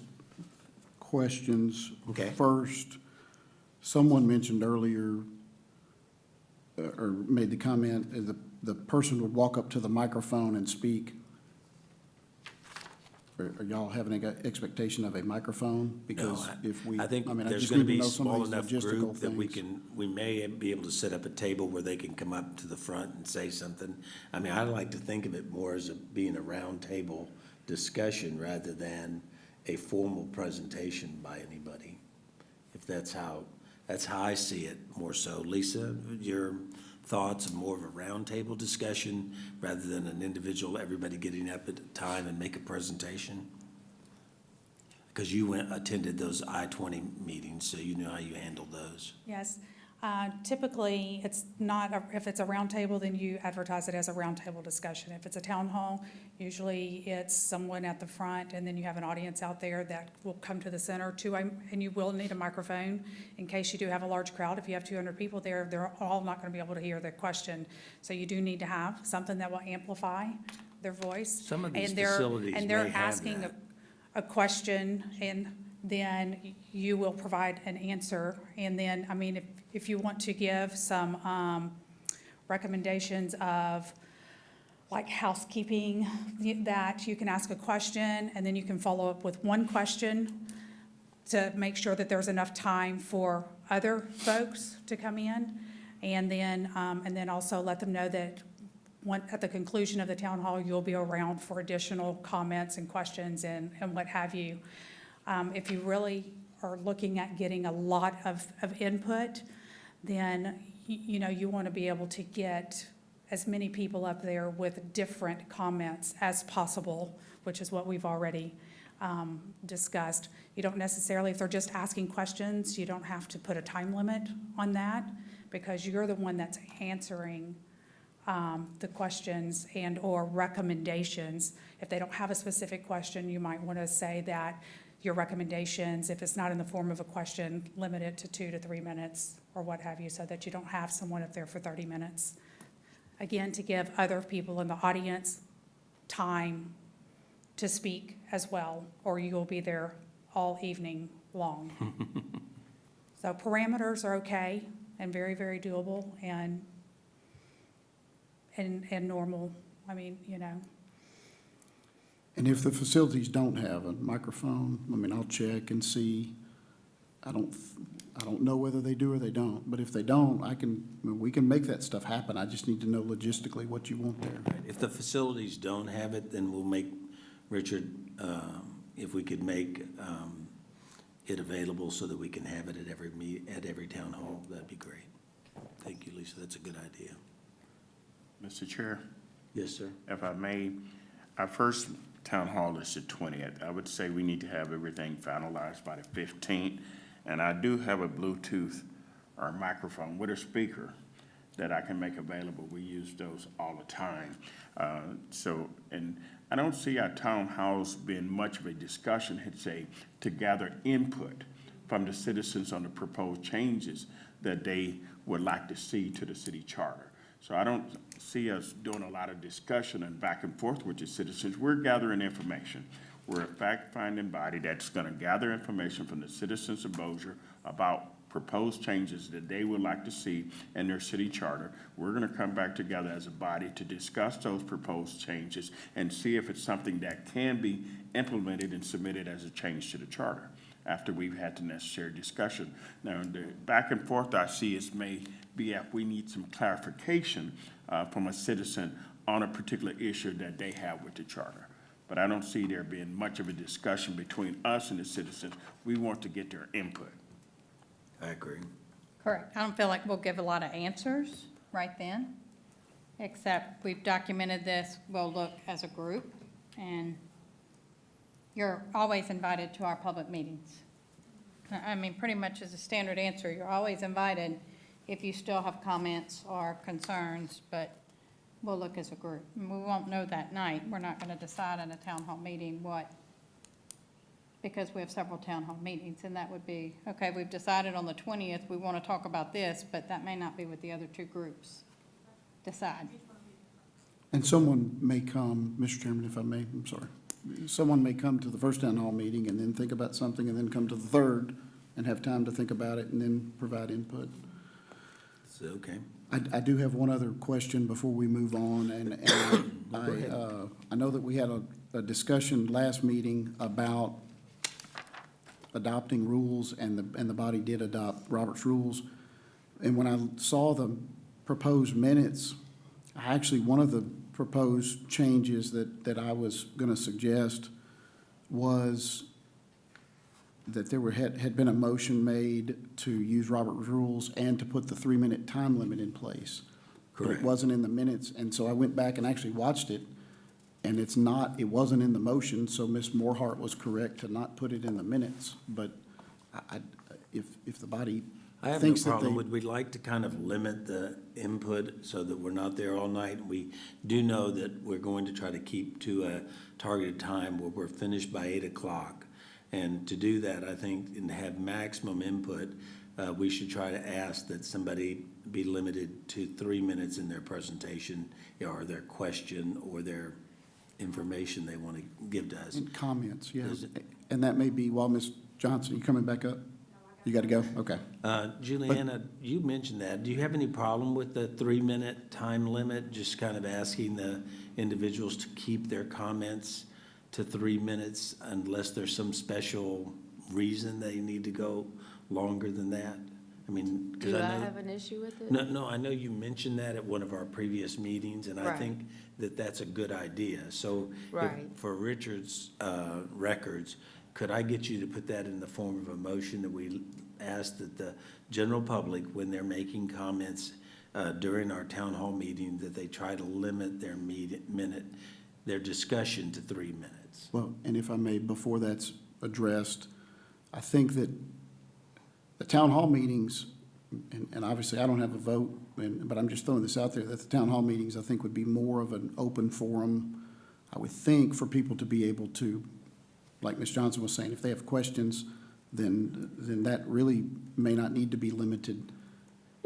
questions. Okay. First, someone mentioned earlier, or made the comment, the person would walk up to the microphone and speak. Are y'all having any expectation of a microphone? Because if we, I think I mean, I there's just gonna need to be know some small of these enough logistical group that things. we may be able to set up a table where they can come up to the front and say something. I mean, I like to think of it more as being a round table discussion rather than a formal presentation by anybody. If that's how I see it more so. Lisa, your thoughts, more of a roundtable discussion rather than an individual, everybody getting up at a time and make a presentation? Because you attended those I-20 meetings, so you know how you handle those. Yes. Typically, it's not, if it's a roundtable, then you advertise it as a roundtable discussion. If it's a town hall, usually it's someone at the front, and then you have an audience out there that will come to the center and you will need a microphone in case you do have a large crowd. If you have 200 people there, they're all not going to be able to hear the question. So you do need to have something that will amplify their voice. Some of these And they're- facilities And they're may have asking that. a question, and then you will provide an answer. And then, I mean, if you want to give some recommendations of like housekeeping, that you can ask a question, and then you can follow up with one question to make sure that there's enough time for other folks to come in. And then also let them know that at the conclusion of the town hall, you'll be around for additional comments and questions and what have you. If you really are looking at getting a lot of input, then, you know, you want to be able to get as many people up there with different comments as possible, which is what we've already discussed. You don't necessarily, if they're just asking questions, you don't have to put a time limit on that, because you're the one that's answering the questions and/or recommendations. If they don't have a specific question, you might want to say that your recommendations, if it's not in the form of a question, limit it to 2 to 3 minutes or what have you, so that you don't have someone up there for 30 minutes. Again, to give other people in the audience time to speak as well, or you will be there all evening long. So parameters are okay and very, very doable and normal. I mean, you know, And if the facilities don't have a microphone, I mean, I'll check and see. I don't know whether they do or they don't, but if they don't, we can make that stuff happen. I just need to know logistically what you want there. If the facilities don't have it, then we'll make, Richard, if we could make it available so that we can have it at every town hall, that'd be great. Thank you, Lisa, that's a good idea. Mr. Chair, Yes, sir. if I may, our first town hall is the 20th. I would say we need to have everything finalized by the 15th. And I do have a Bluetooth or microphone with a speaker that I can make available. We use those all the time. And I don't see our town halls being much of a discussion, to gather input from the citizens on the proposed changes that they would like to see to the city charter. So I don't see us doing a lot of discussion and back and forth with the citizens. We're gathering information. We're a fact-finding body that's gonna gather information from the citizens of Bossier about proposed changes that they would like to see in their city charter. We're gonna come back together as a body to discuss those proposed changes and see if it's something that can be implemented and submitted as a change to the charter after we've had the necessary discussion. Now, the back and forth I see is may be if we need some clarification from a citizen on a particular issue that they have with the charter. But I don't see there being much of a discussion between us and the citizens. We want to get their input. I agree. Correct. I don't feel like we'll give a lot of answers right then, except we've documented this, we'll look as a group, and you're always invited to our public meetings. I mean, pretty much as a standard answer, you're always invited if you still have comments or concerns, but we'll look as a group. And we won't know that night. We're not going to decide in a town hall meeting what, because we have several town hall meetings, and that would be, okay, we've decided on the 20th, we want to talk about this, but that may not be what the other two groups decide. And someone may come, Mr. Chairman, if I may, I'm sorry. Someone may come to the first town hall meeting and then think about something and then come to the third and have time to think about it and then provide input. So, okay. I do have one other question before we move on, and Go ahead. I know that we had a discussion last meeting about adopting rules, and the body did adopt Robert's rules. And when I saw the proposed minutes, one of the proposed changes that I was going to suggest was that there had been a motion made to use Robert's rules and to put the 3-minute time limit in place. But Correct. it wasn't in the minutes, and so I went back and actually watched it, and it wasn't in the motion, so Ms. Morehart was correct to not put it in the minutes. But if the body I have no thinks that problem. they, Would we like to kind of limit the input so that we're not there all night? We do know that we're going to try to keep to a targeted time where we're finished by 8 o'clock. And to do that, I think, and have maximum input, we should try to ask that somebody be limited to 3 minutes in their presentation, or their question, or their information they want to give to us. in comments, yeah. Is it- And that may be while Ms. Johnson, you coming back up? You got to go? Okay. Juliana, you mentioned that. Do you have any problem with the 3-minute time limit? Just kind of asking the individuals to keep their comments to 3 minutes unless there's some special reason they need to go longer than that? I mean, because Do I I know. have an issue with it? No, I know you mentioned that at one of our previous meetings, and I Right. think that that's a good idea. So if- Right. for Richard's records, could I get you to put that in the form of a motion that we ask that the general public, when they're making comments during our town hall meeting, that they try to limit their discussion to 3 minutes? Well, and if I may, before that's addressed, I think that the town hall meetings and obviously I don't have a vote, but I'm just throwing this out there, that the town hall meetings, I think, would be more of an open forum, I would think, for people to be able to, like Ms. Johnson was saying, if they have questions, then that really may not need to be limited.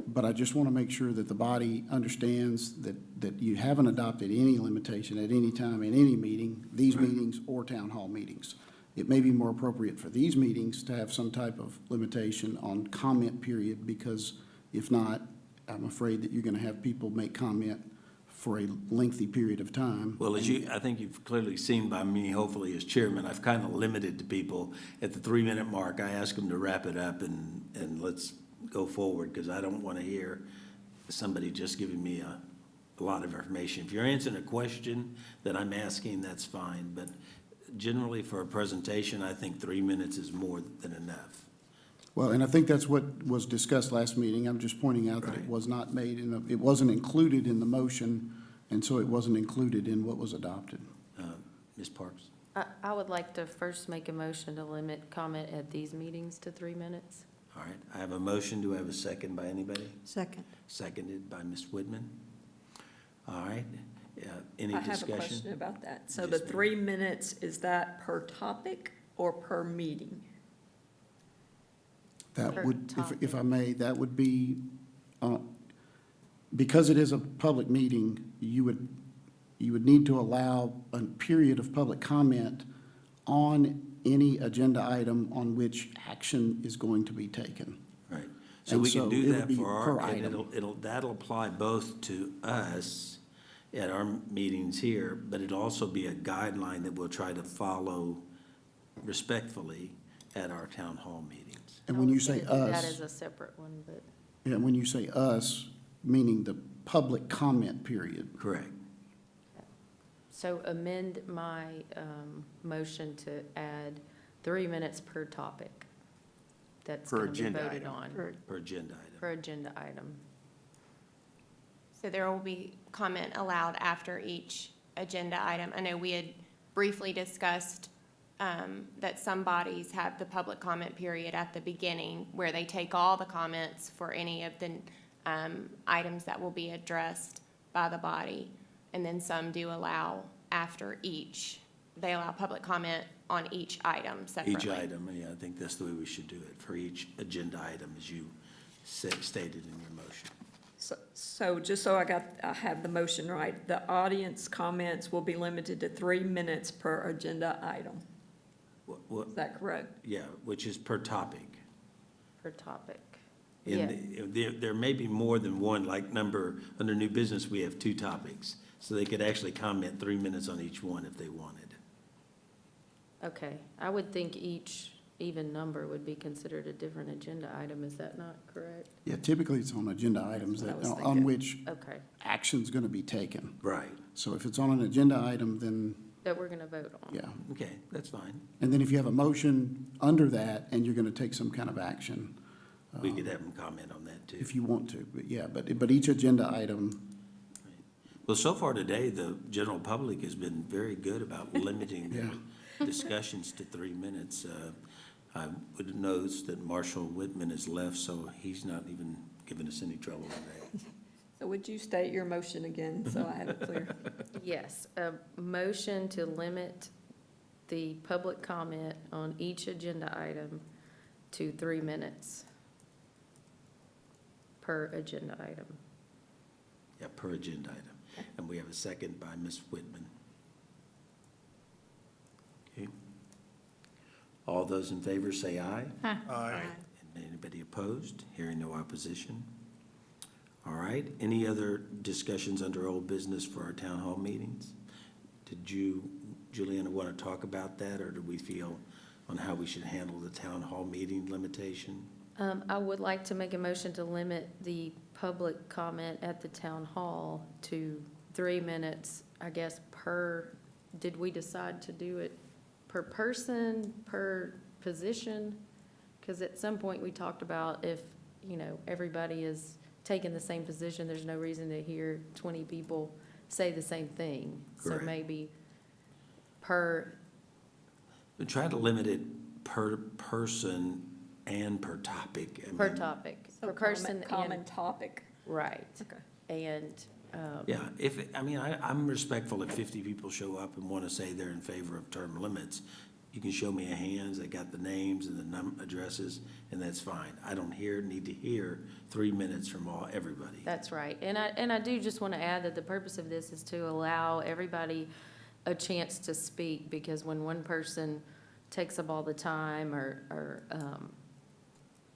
But I just want to make sure that the body understands that you haven't adopted any limitation at any time in any meeting, these meetings or town hall meetings. It may be more appropriate for these meetings to have some type of limitation on comment period, because if not, I'm afraid that you're going to have people make comment for a lengthy period of time. Well, I think you've clearly seen by me, hopefully as chairman, I've kind of limited the people at the 3-minute mark. I ask them to wrap it up and let's go forward, because I don't want to hear somebody just giving me a lot of information. If you're answering a question that I'm asking, that's fine, but generally for a presentation, I think 3 minutes is more than enough. Well, and I think that's what was discussed last meeting. I'm just pointing out that it Right. was not made it wasn't included in the motion, and so it wasn't included in what was adopted. Ms. Parks? I would like to first make a motion to limit comment at these meetings to 3 minutes. All right, I have a motion. Do I have a second by anybody? Second. Seconded by Ms. Whitman. All right, any I have a discussion? question about that. So Yes, the ma'am. 3 minutes, is that per topic or per meeting? That Per would, if I topic. may, that would be, because it is a public meeting, you would need to allow a period of public comment on any agenda item on which action is going to be taken. Right, so And we can so do it would that be for our, per and item. that'll apply both to us at our meetings here, but it'll also be a guideline that we'll try to follow respectfully at our town hall meetings. And when you say That us, is a separate one, but. yeah, when you say us, meaning the public comment period. Correct. So amend my motion to add 3 minutes per topic that's Per going to be agenda voted item. on, Per agenda item. per agenda item. So there will be comment allowed after each agenda item. I know we had briefly discussed that some bodies have the public comment period at the beginning, where they take all the comments for any of the items that will be addressed by the body. And then some do allow after each, they allow public comment on each item separately. Each item, yeah, I think that's the way we should do it, for each agenda item, as you stated in your motion. So just so I have the motion right, the audience comments will be limited to 3 minutes per agenda item. What, Is that correct? yeah, which is per topic. Per topic. And there may be more than one, like under new business, we have 2 topics. So they could actually comment 3 minutes on each one if they wanted. Okay, I would think each even number would be considered a different agenda item, is that not correct? Yeah, typically it's on agenda items That's what I was on thinking. which Okay, action's going to be taken. Right, So if it's on an agenda item, then, that we're going to vote on. yeah. okay, that's fine. And then if you have a motion under that and you're going to take some kind of action, We could have them comment on that too. if you want to, but yeah, but each agenda item, Well, so far today, the general public has been very good about limiting their discussions to 3 minutes. I would notice that Marshall Whitman has left, so he's not even giving us any trouble today. So would you state your motion again, so I have it clear? Yes, a motion to limit the public comment on each agenda item to 3 minutes per agenda item. Yeah, per agenda item. And we have a second by Ms. Whitman. Okay. All those in favor say aye. Aye. And anybody opposed? Hearing no opposition. All right, any other discussions under old business for our town hall meetings? Did you, Juliana, want to talk about that, or do we feel on how we should handle the town hall meeting limitation? I would like to make a motion to limit the public comment at the town hall to 3 minutes, I guess, did we decide to do it per person, per position? Because at some point, we talked about if, everybody is taking the same position, there's no reason to hear 20 people say the same thing. Correct. So maybe per, We try to limit it per person and per topic. I Per mean, topic, So per person common and, topic. right. Okay. And, Yeah, I'm respectful if 50 people show up and want to say they're in favor of term limits. You can show me a hands that got the names and the addresses, and that's fine. I don't need to hear 3 minutes from everybody. that's right. And I do just want to add that the purpose of this is to allow everybody a chance to speak, because when one person takes up all the time or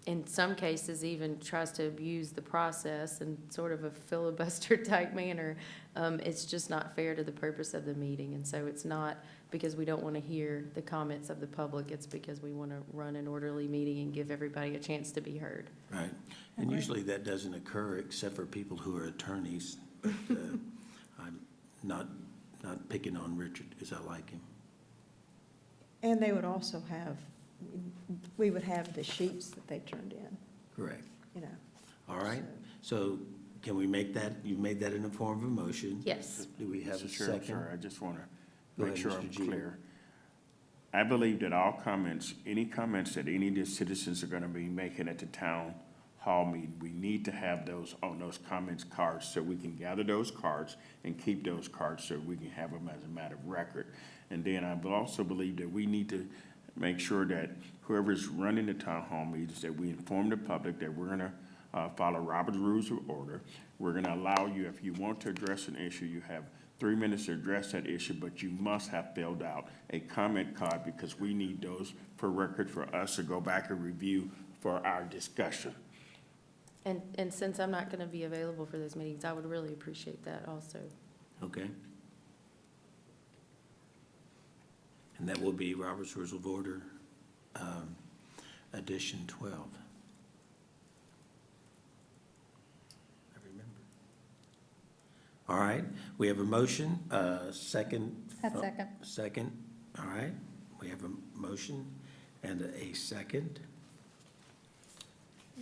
in some cases even tries to abuse the process in sort of a filibuster type manner, it's just not fair to the purpose of the meeting. And so it's not because we don't want to hear the comments of the public, it's because we want to run an orderly meeting and give everybody a chance to be heard. Right, and usually that doesn't occur except for people who are attorneys. But I'm not picking on Richard because I like him. And they would also have, we would have the sheets that they turned in, Correct. you know. All right, so can we make that, you made that in the form of a motion? Yes. Do we have a Mr. Chair, I'm second? sorry, I just want to Go make ahead, sure Mr. I'm Jeter. clear. I believe that all comments, any comments that any of the citizens are going to be making at the town hall meeting, we need to have those on those comments cards so we can gather those cards and keep those cards so we can have them as a matter of record. And then I also believe that we need to make sure that whoever's running the town hall meetings, that we inform the public that we're gonna follow Robert's Rules of Order. We're gonna allow you, if you want to address an issue, you have 3 minutes to address that issue, but you must have filled out a comment card because we need those for record for us to go back and review for our discussion. And since I'm not going to be available for those meetings, I would really appreciate that also. Okay. And that will be Robert's Rules of Order, Edition 12. I remember. All right, we have a motion, second. A second. Second, all right. We have a motion and a second.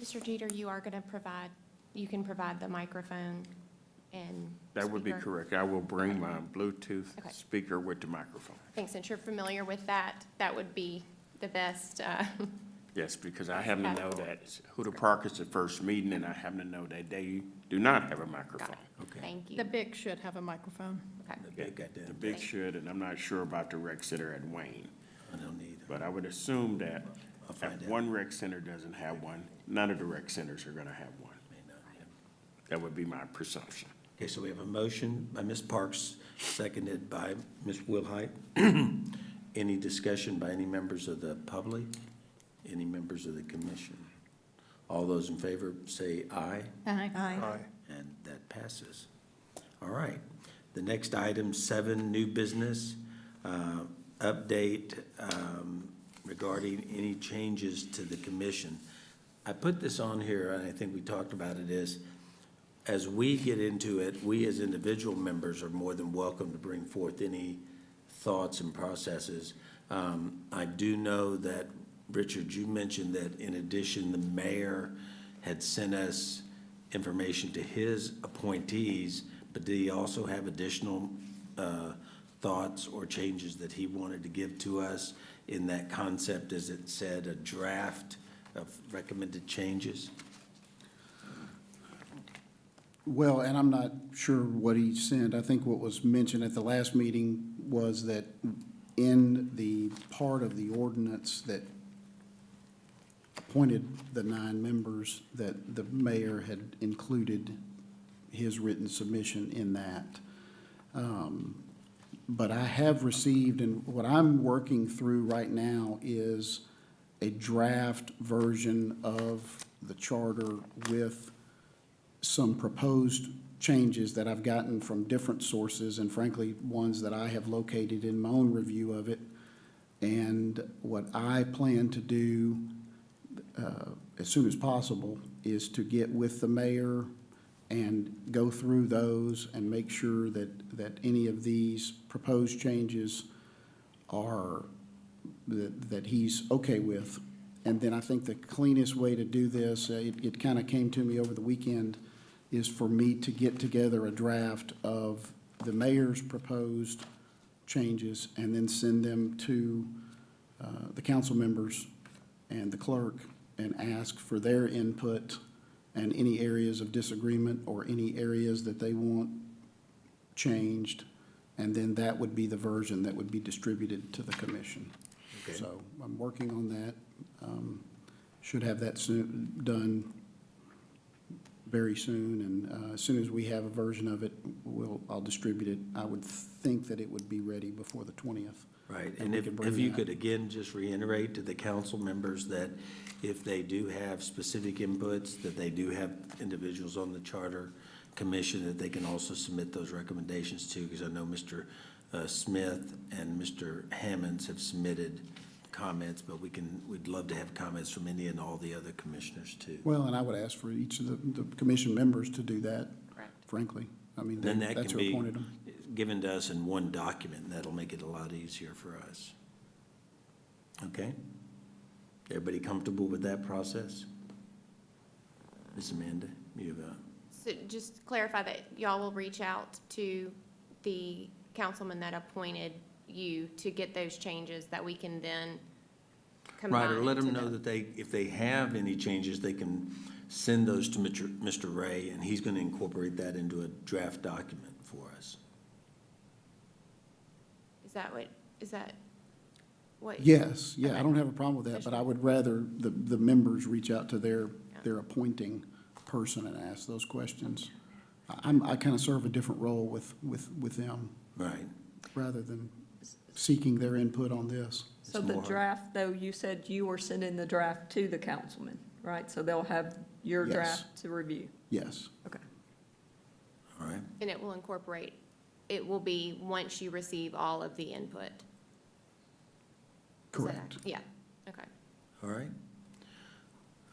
Mr. Jeter, you are going to provide, you can provide the microphone and That would be speaker. correct. I will bring my Bluetooth Okay. speaker with the microphone. Thanks, since you're familiar with that, that would be the best. Yes, because I happen to know that Huda Park is the first meeting, and I happen to know that they do not have a microphone. Okay. Thank you. The big should have a microphone. Okay. The big got The that. big should, and I'm not sure about the rec center at Wayne. I don't either. But I would assume that I'll find if out. one rec center doesn't have one, none of the rec centers are gonna have one. May not have. That would be my presumption. Okay, so we have a motion by Ms. Parks, seconded by Ms. Wilhite. Any discussion by any members of the public? Any members of the commission? All those in favor say aye, Aye. Aye. and that passes. All right. The next item, 7, new business, update regarding any changes to the commission. I put this on here, and I think we talked about it, is as we get into it, we as individual members are more than welcome to bring forth any thoughts and processes. I do know that, Richard, you mentioned that in addition, the mayor had sent us information to his appointees, but did he also have additional thoughts or changes that he wanted to give to us in that concept, as it said, a draft of recommended changes? Well, and I'm not sure what he sent. I think what was mentioned at the last meeting was that in the part of the ordinance that appointed the 9 members, that the mayor had included his written submission in that. But I have received, and what I'm working through right now is a draft version of the charter with some proposed changes that I've gotten from different sources, and frankly, ones that I have located in my own review of it. And what I plan to do as soon as possible is to get with the mayor and go through those and make sure that any of these proposed changes are, that he's okay with. And then I think the cleanest way to do this, it kind of came to me over the weekend, is for me to get together a draft of the mayor's proposed changes and then send them to the council members and the clerk, and ask for their input and any areas of disagreement or any areas that they want changed. And then that would be the version that would be distributed to the commission. Okay. So I'm working on that. Should have that soon, done very soon. And as soon as we have a version of it, I'll distribute it. I would think that it would be ready before the 20th. Right, And and we if, can bring if you that. could again just reiterate to the council members that if they do have specific inputs, that they do have individuals on the charter commission that they can also submit those recommendations to, because I know Mr. Smith and Mr. Hammonds have submitted comments, but we'd love to have comments from any and all the other commissioners too. Well, and I would ask for each of the commission members to do that, Correct. frankly. I mean, Then that that's can who be appointed them. given to us in one document, and that'll make it a lot easier for us. Okay? Everybody comfortable with that process? Ms. Amanda, you have a... So just clarify that y'all will reach out to the councilman that appointed you to get those changes that we can then combine. Right, or let them into know the- that they, if they have any changes, they can send those to Mr. Ray, and he's going to incorporate that into a draft document for us. Is that what? Yes, yeah, I Okay. don't have a problem with that, but I would rather the members reach out to their appointing person and ask those questions. I kind of serve a different role with them, Right. rather than seeking their input on this. So It's the more- draft, though, you said you were sending the draft to the councilman, right? So they'll have your Yes. draft to review. Yes, Okay. All right, And it will incorporate, it will be once you receive all of the input. Is that correct. Yeah, okay. all right.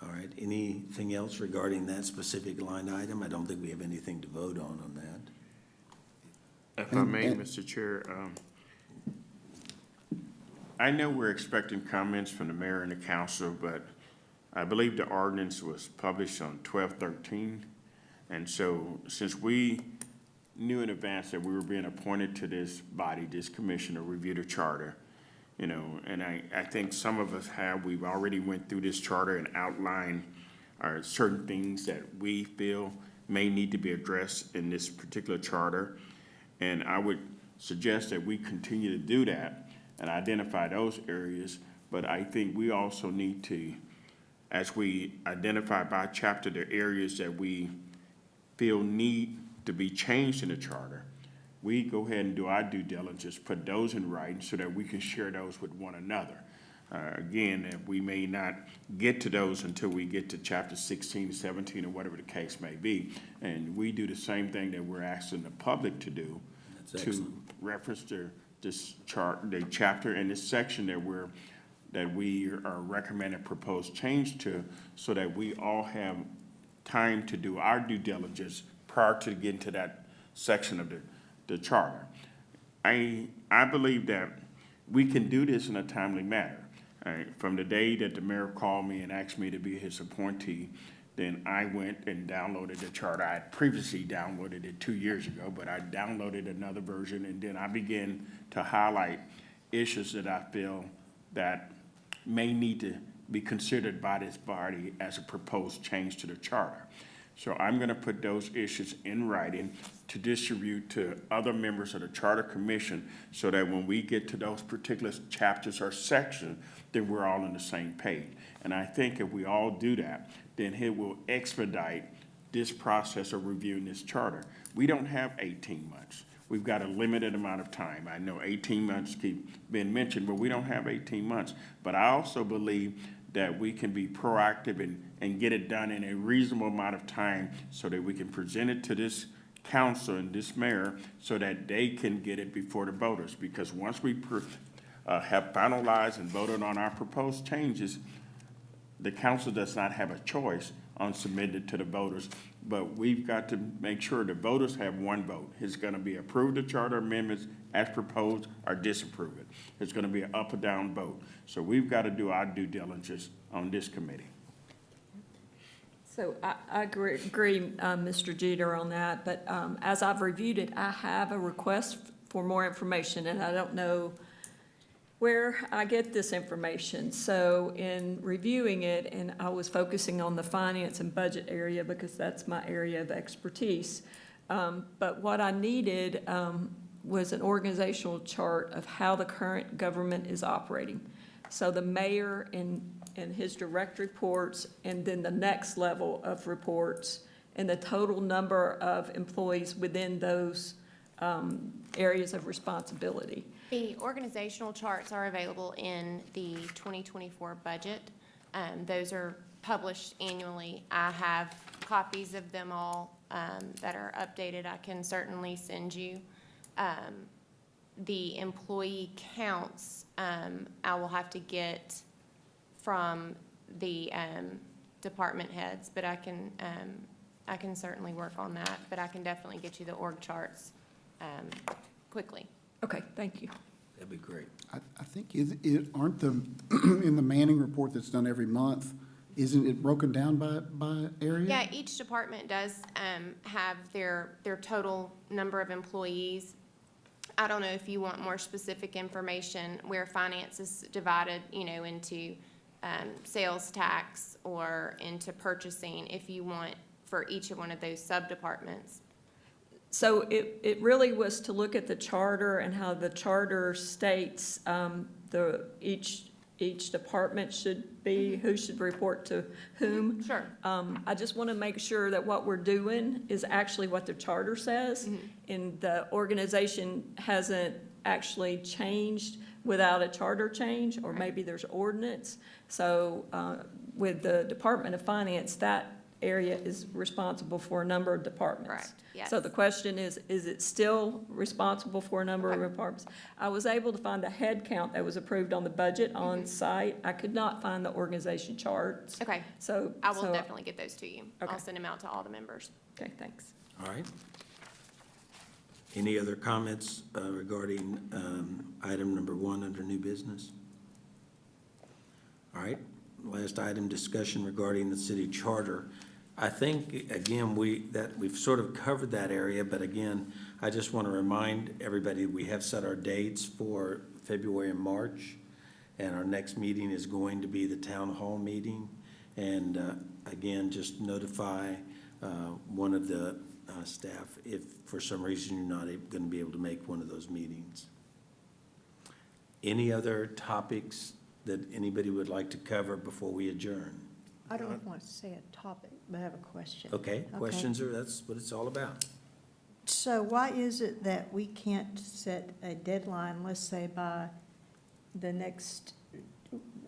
All right, anything else regarding that specific line item? I don't think we have anything to vote on that. If I may, And- Mr. Chair, I know we're expecting comments from the mayor and the council, but I believe the ordinance was published on 12/13. And so since we knew in advance that we were being appointed to this body, this commission to review the charter, you know, and I think some of us we've already went through this charter and outlined certain things that we feel may need to be addressed in this particular charter. And I would suggest that we continue to do that and identify those areas. But I think we also need to, as we identify by chapter the areas that we feel need to be changed in the charter, we go ahead and do our due diligence, put those in writing so that we can share those with one another. Again, if we may not get to those until we get to chapter 16, 17, or whatever the case may be. And we do the same thing that we're asking the public to do, That's to excellent. reference this chart, the chapter and this section that we are recommending proposed change to, so that we all have time to do our due diligence prior to getting to that section of the charter. I believe that we can do this in a timely manner. From the day that the mayor called me and asked me to be his appointee, then I went and downloaded the charter. I had previously downloaded it 2 years ago, but I downloaded another version, and then I began to highlight issues that I feel that may need to be considered by this body as a proposed change to the charter. So I'm gonna put those issues in writing to distribute to other members of the Charter Commission, so that when we get to those particular chapters or sections, then we're all on the same page. And I think if we all do that, then it will expedite this process of reviewing this charter. We don't have 18 months. We've got a limited amount of time. I know 18 months keep being mentioned, but we don't have 18 months. But I also believe that we can be proactive and get it done in a reasonable amount of time, so that we can present it to this council and this mayor, so that they can get it before the voters. Because once we have finalized and voted on our proposed changes, the council does not have a choice on submitting it to the voters. But we've got to make sure the voters have one vote. It's gonna be approve the charter amendments as proposed or disapprove it. It's gonna be an up or down vote. So we've got to do our due diligence on this committee. So I agree, Mr. Jeter, on that, but as I've reviewed it, I have a request for more information, and I don't know where I get this information. So in reviewing it, and I was focusing on the finance and budget area because that's my area of expertise. But what I needed was an organizational chart of how the current government is operating. So the mayor and his direct reports, and then the next level of reports, and the total number of employees within those areas of responsibility. The organizational charts are available in the 2024 budget. Those are published annually. I have copies of them all that are updated. I can certainly send you. The employee counts, I will have to get from the department heads, but I can certainly work on that, but I can definitely get you the org charts quickly. Okay, thank you. That'd be great. I think, aren't the, in the Manning report that's done every month, isn't it broken down by area? Yeah, each department does have their total number of employees. I don't know if you want more specific information where finance is divided, into sales tax or into purchasing, if you want for each of one of those sub-departments. So it really was to look at the charter and how the charter states each department should be, who should report to whom. Sure. I just want to make sure that what we're doing is actually what the charter says. And the organization hasn't actually changed without a charter change, or maybe there's ordinance. So with the Department of Finance, that area is responsible for a number of departments. Correct, yes. So the question is it still responsible for a number of departments? I was able to find the head count that was approved on the budget on site. I could not find the organization charts. Okay, So. I will definitely get those to you. Okay. I'll send them out to all the members. Okay, thanks. All right. Any other comments regarding item number 1 under new business? All right, last item, discussion regarding the city charter. I think, again, we've sort of covered that area, but again, I just want to remind everybody, we have set our dates for February and March, and our next meeting is going to be the town hall meeting. And again, just notify one of the staff if for some reason you're not going to be able to make one of those meetings. Any other topics that anybody would like to cover before we adjourn? I don't want to say a topic, but I have a question. Okay, questions that's what it's all about. So why is it that we can't set a deadline, let's say by the next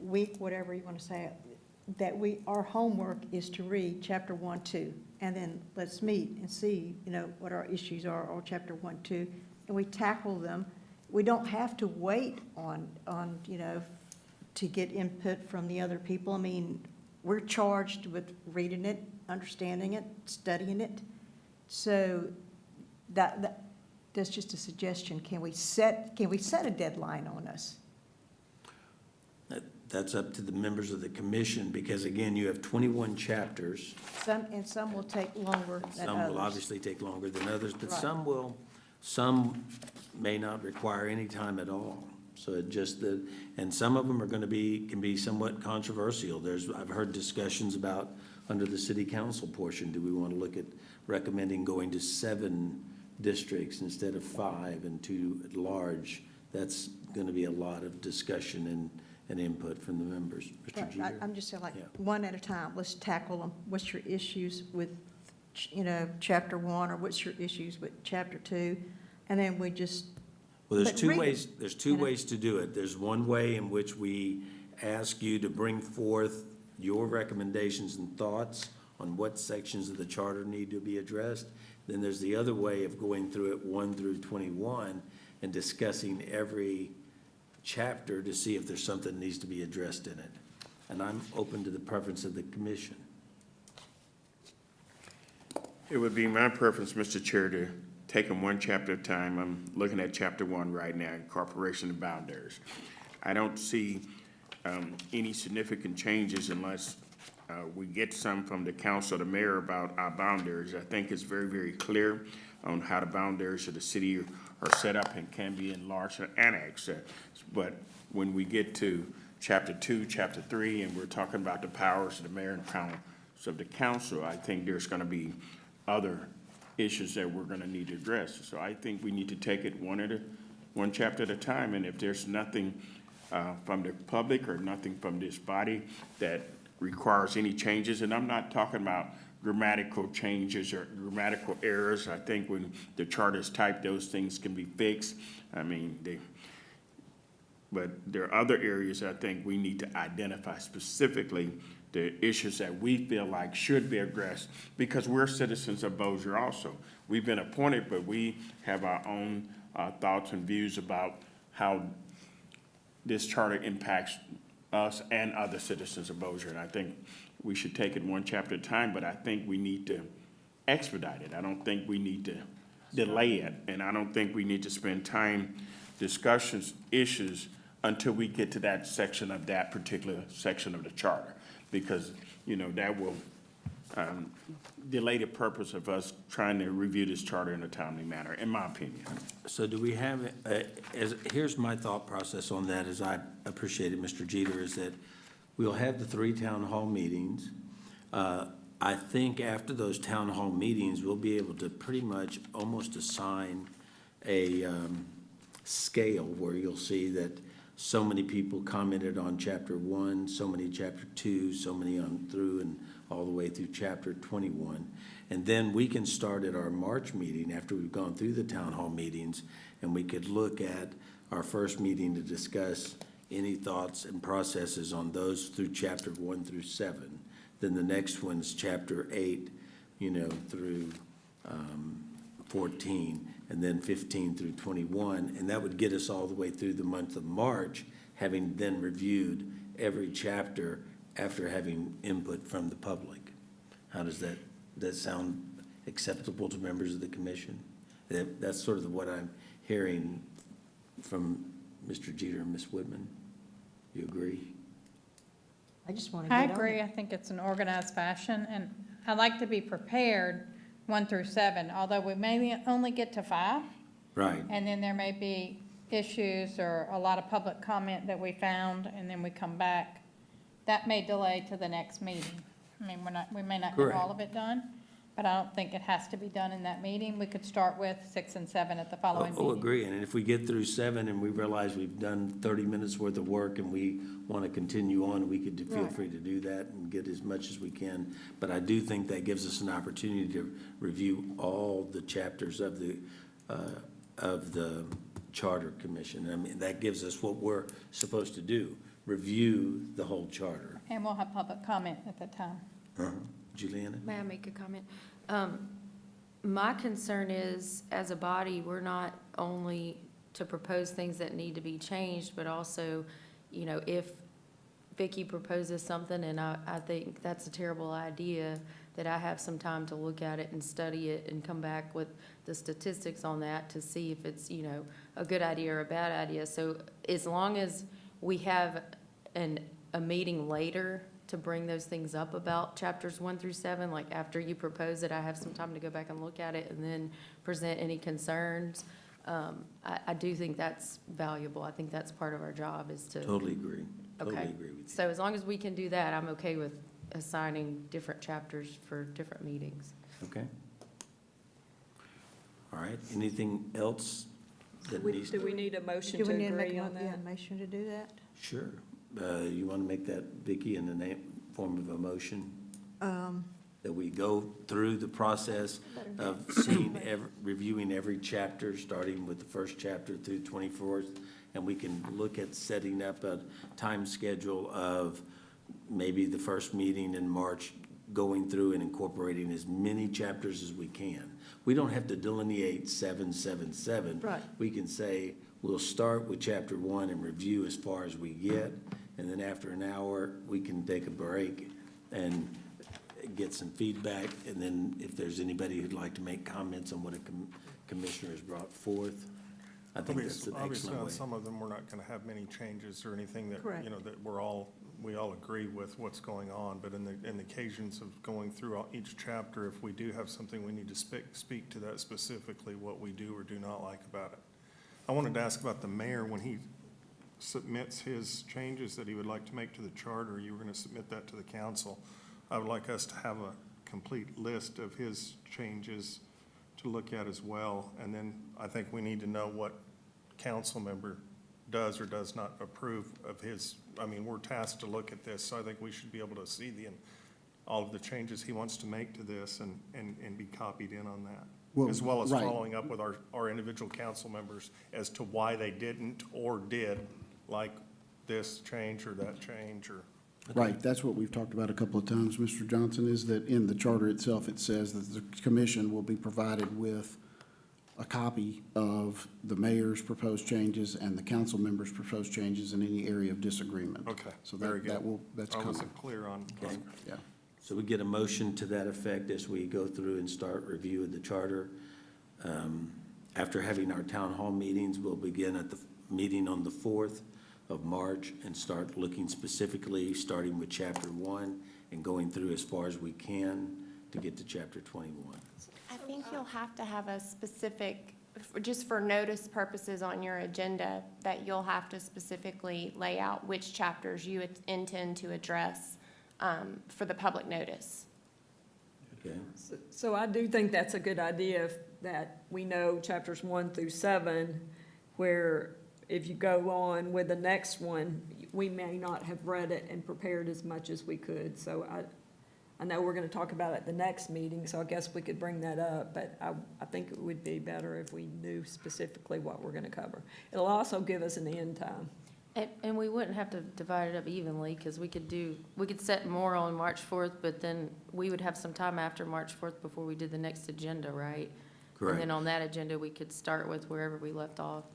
week, whatever you want to say, that our homework is to read chapter 1, 2, and then let's meet and see, what our issues are, or chapter 1, 2, and we tackle them. We don't have to wait on, to get input from the other people. I mean, we're charged with reading it, understanding it, studying it. So that's just a suggestion. Can we set a deadline on us? That's up to the members of the commission, because again, you have 21 chapters. Some will take longer than others. Some will obviously take longer than others, but Right. some may not require any time at all. So it just, and some of them are going to can be somewhat controversial. I've heard discussions about, under the city council portion, do we want to look at recommending going to 7 districts instead of 5 and 2 at large? That's going to be a lot of discussion and input from the members. Mr. Right, Jeter? I'm just saying, like, Yeah. one at a time, let's tackle them. What's your issues with, chapter 1, or what's your issues with chapter 2? And then we just, Well, there's But two read it, ways, to do it. There's one way in which we ask you to bring forth your recommendations and thoughts on what sections of the charter need to be addressed. Then there's the other way of going through it 1 through 21 and discussing every chapter to see if there's something that needs to be addressed in it. And I'm open to the preference of the commission. It would be my preference, Mr. Chair, to take them one chapter at a time. I'm looking at chapter 1 right now, incorporation of boundaries. I don't see any significant changes unless we get some from the council, the mayor, about our boundaries. I think it's very, very clear on how the boundaries of the city are set up and can be enlarged or annexed. But when we get to chapter 2, chapter 3, and we're talking about the powers of the mayor and powers of the council, I think there's gonna be other issues that we're gonna need to address. So I think we need to take it one chapter at a time, and if there's nothing from the public or nothing from this body that requires any changes, and I'm not talking about grammatical changes or grammatical errors. I think when the chart is typed, those things can be fixed. I mean, but there are other areas I think we need to identify specifically the issues that we feel like should be addressed, because we're citizens of Bossier also. We've been appointed, but we have our own thoughts and views about how this charter impacts us and other citizens of Bossier. And I think we should take it one chapter at a time, but I think we need to expedite it. I don't think we need to delay it, and I don't think we need to spend time discussions, issues, until we get to that section of that particular section of the charter, because, you know, that will delay the purpose of us trying to review this charter in a timely manner, in my opinion. So do we have, here's my thought process on that, as I appreciate it, Mr. Jeter, is that we'll have the 3 town hall meetings. I think after those town hall meetings, we'll be able to pretty much almost assign a scale where you'll see that so many people commented on chapter 1, so many chapter 2, so many on through and all the way through chapter 21. And then we can start at our March meeting after we've gone through the town hall meetings, and we could look at our first meeting to discuss any thoughts and processes on those through chapter 1 through 7. Then the next one's chapter 8, you know, through 14, and then 15 through 21. And that would get us all the way through the month of March, having then reviewed every chapter after having input from the public. How does that sound acceptable to members of the commission? That's sort of what I'm hearing from Mr. Jeter and Ms. Woodman. You agree? I just want to I get on agree. it. I think it's an organized fashion, and I like to be prepared 1 through 7, although we may only get to 5. Right. And then there may be issues or a lot of public comment that we found, and then we come back. That may delay to the next meeting. I mean, we may not get Correct. all of it done, but I don't think it has to be done in that meeting. We could start with 6 and 7 at the following meeting. Oh, agree. And if we get through 7 and we realize we've done 30 minutes worth of work and we want to continue on, we could feel Right. free to do that and get as much as we can. But I do think that gives us an opportunity to review all the chapters of the Charter Commission. I mean, that gives us what we're supposed to do, review the whole charter. And we'll have public comment at that time. Juliana? May I make a comment? My concern is, as a body, we're not only to propose things that need to be changed, but also, you know, if Vicky proposes something and I think that's a terrible idea, that I have some time to look at it and study it and come back with the statistics on that to see if it's, you know, a good idea or a bad idea. So as long as we have a meeting later to bring those things up about chapters 1 through 7, like after you propose it, I have some time to go back and look at it and then present any concerns. I do think that's valuable. I think that's part of our job is to. Totally agree. Totally Okay. agree with you. So as long as we can do that, I'm okay with assigning different chapters for different meetings. Okay. All right. Anything else that We- needs Do to? we need a motion Do to we need to make agree a on that? motion to do that? Sure. You want to make that, Vicky, in the form of a motion? That we go through the process of reviewing every chapter, starting with the first chapter through 24th, and we can look at setting up a time schedule of maybe the first meeting in March, going through and incorporating as many chapters as we can. We don't have to delineate 777. Right. We can say, we'll start with chapter 1 and review as far as we get, and then after an hour, we can take a break and get some feedback, and then if there's anybody who'd like to make comments on what a commissioner has brought forth, I think that's an Obviously, excellent on way. some of them, we're not gonna have many changes or anything that, Correct. you know, that we all agree with what's going on, but in the occasions of going through each chapter, if we do have something, we need to speak to that specifically, what we do or do not like about it. I wanted to ask about the mayor when he submits his changes that he would like to make to the charter, you were gonna submit that to the council. I would like us to have a complete list of his changes to look at as well. And then I think we need to know what council member does or does not approve of his, I mean, we're tasked to look at this, so I think we should be able to see all of the changes he wants to make to this and be copied in on that. Well, As well as right. following up with our individual council members as to why they didn't or did like this change or that change or. Right, that's what we've talked about a couple of times, Mr. Johnson, is that in the charter itself, it says that the commission will be provided with a copy of the mayor's proposed changes and the council members' proposed changes in any area of disagreement. Okay, So very that good. that's I coming, wasn't clear on. yeah. So we get a motion to that effect as we go through and start review of the charter. After having our town hall meetings, we'll begin at the meeting on the 4th of March and start looking specifically, starting with chapter 1 and going through as far as we can to get to chapter 21. I think you'll have to have a specific, just for notice purposes on your agenda, that you'll have to specifically lay out which chapters you intend to address for the public notice. Okay? So I do think that's a good idea, that we know chapters 1 through 7, where if you go on with the next one, we may not have read it and prepared as much as we could. So I know we're gonna talk about it at the next meeting, so I guess we could bring that up, but I think it would be better if we knew specifically what we're gonna cover. It'll also give us an end time. And we wouldn't have to divide it up evenly, because we could set more on March 4th, but then we would have some time after March 4th before we did the next agenda, right? Correct. And then on that agenda, we could start with wherever we left off.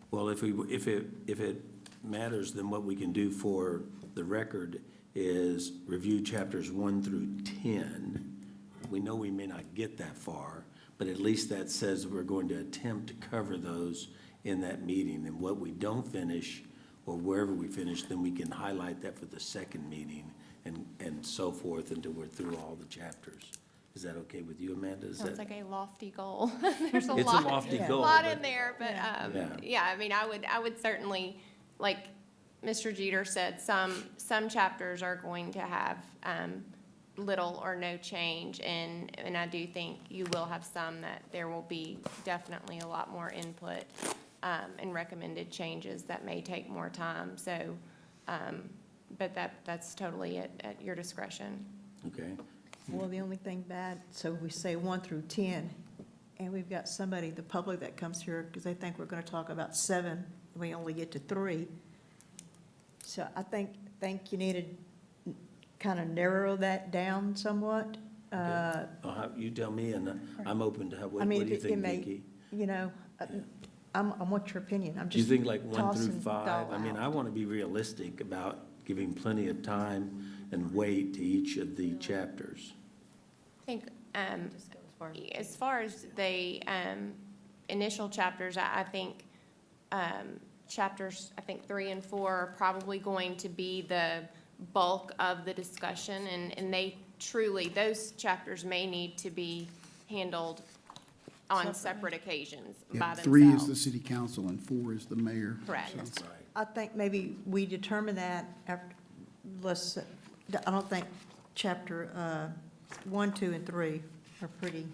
Well, if it matters, then what we can do for the record is review chapters 1 through 10. We know we may not get that far, but at least that says we're going to attempt to cover those in that meeting. And what we don't finish, or wherever we finish, then we can highlight that for the second meeting and so forth until we're through all the chapters. Is that okay with you, Amanda? Is Sounds that? like a lofty goal. There's a It's a lot, lofty Yeah. goal. lot but- in there, but, Yeah. yeah, I mean, I would certainly, like Mr. Jeter said, some chapters are going to have, little or no change, and I do think you will have some that there will be definitely a lot more input, and recommended changes that may take more time, so, but that's totally at your discretion. Okay. Well, the only thing bad, so we say 1 through 10, and we've got somebody, the public that comes here, because they think we're gonna talk about 7, and we only get to 3. So I think you need to kind of narrow that down somewhat. You tell me, and I'm open to, what I do mean, you it think, may, Vicki? you know, I want your opinion, I'm Do you just think like 1 through tossing it 5? all I mean, out. I want to be realistic about giving plenty of time and weight to each of the chapters. I think, Just go as far as- as far as the initial chapters, I think chapters, I think 3 and 4 are probably going to be the bulk of the discussion, and they truly, those chapters may need to be handled on separate occasions Yeah, by themselves. 3 is the city council and 4 is the mayor. Correct. So- I think maybe we determine that after, I don't think chapter 1, 2, and 3 are pretty,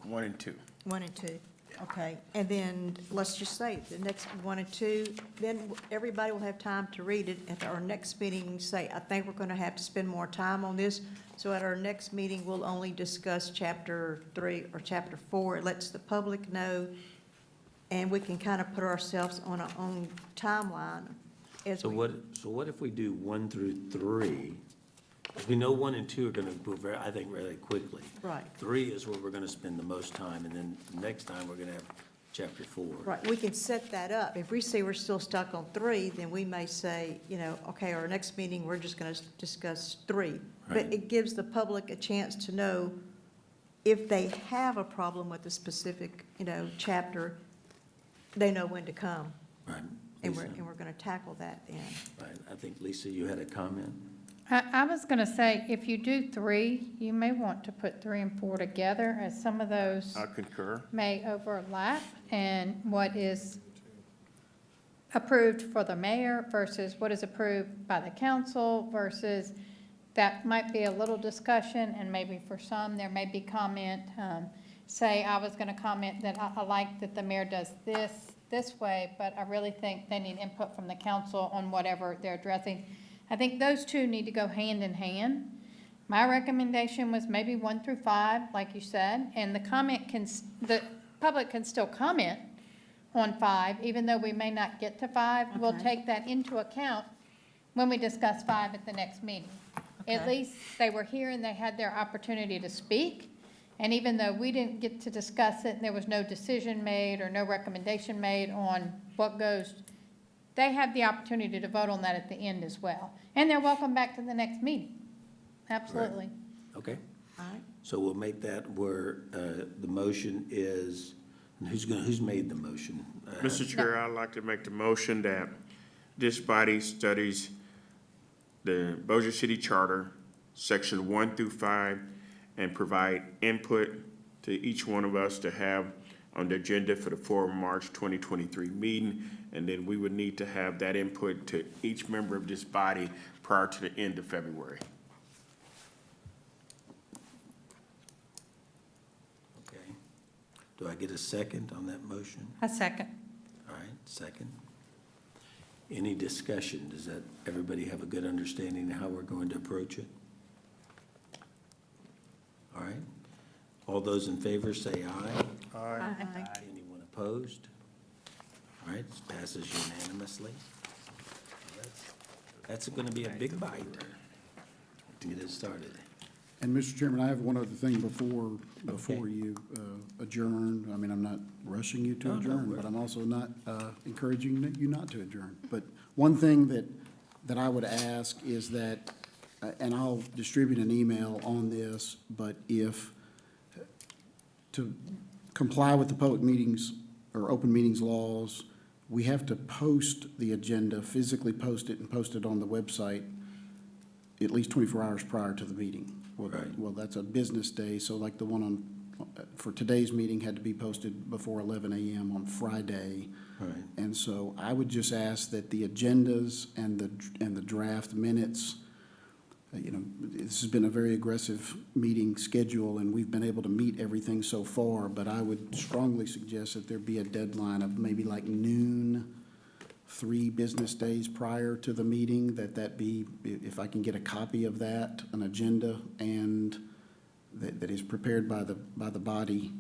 1 and 2. 1 and 2. Okay, and then let's just say the next 1 and 2, then everybody will have time to read it. At our next meeting, say, I think we're gonna have to spend more time on this. So at our next meeting, we'll only discuss chapter 3 or chapter 4. It lets the public know, and we can kind of put ourselves on our own timeline as So we. what if we do 1 through 3? Because we know 1 and 2 are going to move, I think, really quickly. Right. 3 is where we're going to spend the most time, and then next time, we're going to have chapter 4. Right, we can set that up. If we see we're still stuck on 3, then we may say, you know, okay, our next meeting, we're just gonna discuss 3. But Right. it gives the public a chance to know if they have a problem with a specific, you know, chapter, they know when to come. Right. And Lisa? we're gonna tackle that then. Right. I think, Lisa, you had a comment? I was going to say, if you do 3, you may want to put 3 and 4 together, as some of those I concur. may overlap, and what is approved for the mayor versus what is approved by the council versus that might be a little discussion, and maybe for some, there may be comment. Say, I was gonna comment that I like that the mayor does this way, but I really think they need input from the council on whatever they're addressing. I think those two need to go hand in hand. My recommendation was maybe 1 through 5, like you said, and the public can still comment on 5, even though we may not get to 5. We'll Okay. take that into account when we discuss 5 at the next meeting. At Okay. least they were here and they had their opportunity to speak. And even though we didn't get to discuss it, and there was no decision made or no recommendation made on what goes, they have the opportunity to vote on that at the end as well. And they're welcome back to the next meeting. Absolutely. Okay, All right. so we'll make that where the motion is, and who's made the motion? Mr. Chair, I'd like to make the motion that this body studies the Bossier City Charter, section 1 through 5, and provide input to each one of us to have on the agenda for the 4 March 2023 meeting. And then we would need to have that input to each member of this body prior to the end of February. Okay. Do I get a second on that motion? A second. All right, second. Any discussion? Does that, everybody have a good understanding of how we're going to approach it? All right. All those in favor say aye. Aye. Anyone opposed? All right, this passes unanimously. That's going to be a big bite to get it started. And Mr. Chairman, I have one other thing before you adjourn. I mean, I'm not rushing you to No, no, adjourn, we're- but I'm also not encouraging you not to adjourn. But one thing that I would ask is that, and I'll distribute an email on this, but if, to comply with the public meetings or open meetings laws, we have to post the agenda, physically post it and post it on the website at least 24 hours prior to the meeting. Right. Well, that's a business day, so like the one for today's meeting had to be posted before 11 a.m. on Friday. Right. And so I would just ask that the agendas and the draft minutes, this has been a very aggressive meeting schedule, and we've been able to meet everything so far, but I would strongly suggest that there be a deadline of maybe like noon, 3 business days prior to the meeting, that be, if I can get a copy of that, an agenda, and that is prepared by the body,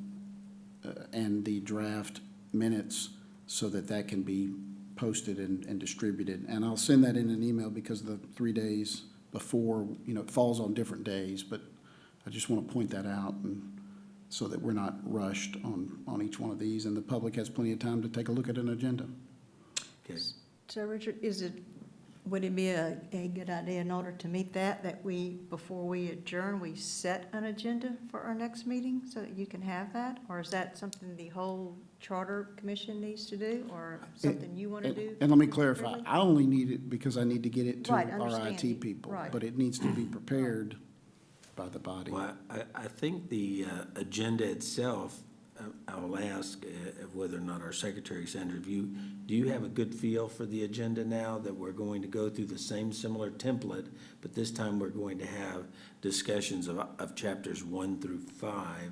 and the draft minutes, so that can be posted and distributed. And I'll send that in an email because the 3 days before, it falls on different days, but I just want to point that out, and so that we're not rushed on each one of these, and the public has plenty of time to take a look at an agenda. Okay. So Richard, would it be a good idea in order to meet that we, before we adjourn, we set an agenda for our next meeting so that you can have that? Or is that something the whole Charter Commission needs to do, or something you want to do? And let me clarify, Really? I only need it because I need to get it to Right, our understand. IT people. Right. But it needs to be prepared by the body. Well, I think the agenda itself, I will ask whether or not our secretary, Sandra, do you have a good feel for the agenda now, that we're going to go through the same similar template, but this time we're going to have discussions of chapters 1 through 5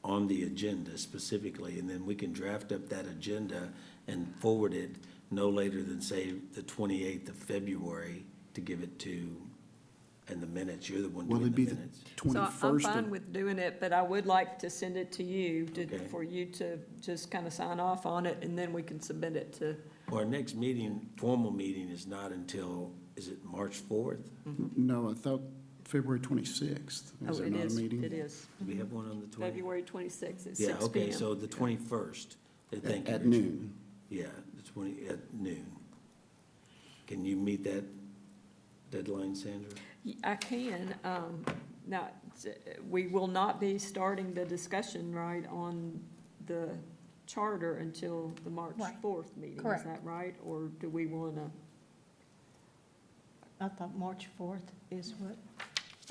on the agenda specifically, and then we can draft up that agenda and forward it no later than, say, the 28th of February to give it to, and the minutes, you're the one Well, doing it'd the be the minutes. So I'm 21st. fine with doing it, but I would like to send it to you, Okay. for you to just kind of sign off on it, and then we can submit it to, Well, our next meeting, formal meeting, is not until, is it March 4th? No, I thought February 26th. oh, Is there it not a is, meeting? it is. Do we have one on the 20th? February 26th at Yeah, 6 okay, p.m. so the 21st. Thank you, At Richard. noon. Yeah, at noon. Can you meet that deadline, Sandra? I can. Now, we will not be starting the discussion, right, on the charter until the March Right. 4th meeting. Correct. Is that right? Or do we want to? I thought March 4th is what?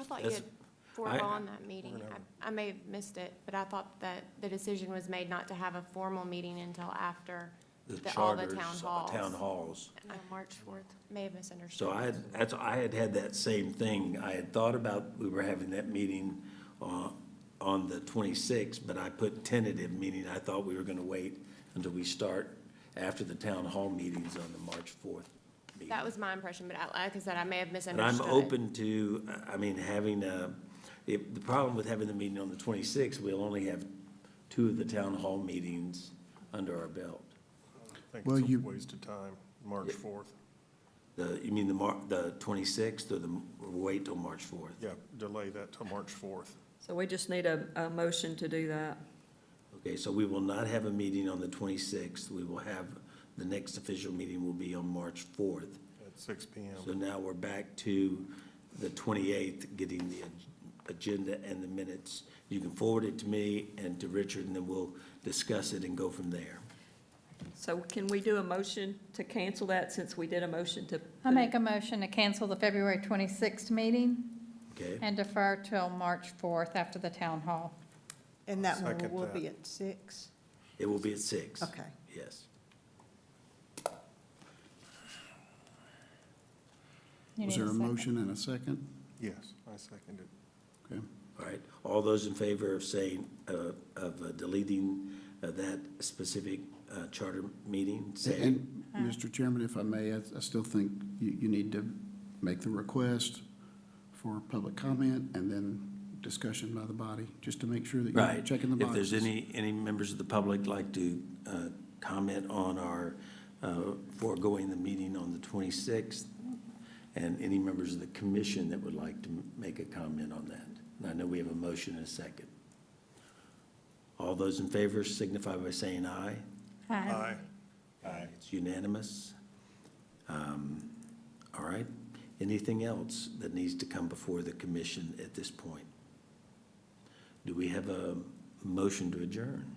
I thought you That's- had foregone that meeting. I may have missed it, but I thought that the decision was made not to have a formal meeting until after all the charters, town halls. town halls. March 4th, may have misunderstood. So I had that same thing. I had thought about, we were having that meeting on the 26th, but I put tentative, meaning I thought we were going to wait until we start after the town hall meetings on the March 4th meeting. That was my impression, but like I said, I may have And misunderstood. I'm open to, I mean, having the problem with having the meeting on the 26th, we'll only have 2 of the town hall meetings under our belt. I think Well, it's a you- waste of time, March 4th. You mean the 26th or wait till March 4th? Yeah, delay that till March 4th. So we just need a motion to do that. Okay, so we will not have a meeting on the 26th. We will have, the next official meeting will be on March 4th. At 6 PM. So now we're back to the 28th, getting the agenda and the minutes. You can forward it to me and to Richard, and then we'll discuss it and go from there. So can we do a motion to cancel that since we did a motion to? I make a motion to cancel the February 26th meeting Okay? and defer till March 4th after the town hall. And that one Second will that. be at 6? It will be at 6. Okay. Yes. You Was need there a second. motion and a second? Yes, I seconded. Okay. All right. All those in favor of saying, of deleting that specific charter meeting, say. And, Mr. Chairman, if I may, I still think you need to make the request for public comment and then discussion by the body, just to make sure that you're Right. checking the If boxes. there's any members of the public like to comment on our foregoing the meeting on the 26th, and any members of the commission that would like to make a comment on that. And I know we have a motion and a second. All those in favor signify by saying aye. Aye. It's unanimous. All right. Anything else that needs to come before the commission at this point? Do we have a motion to adjourn?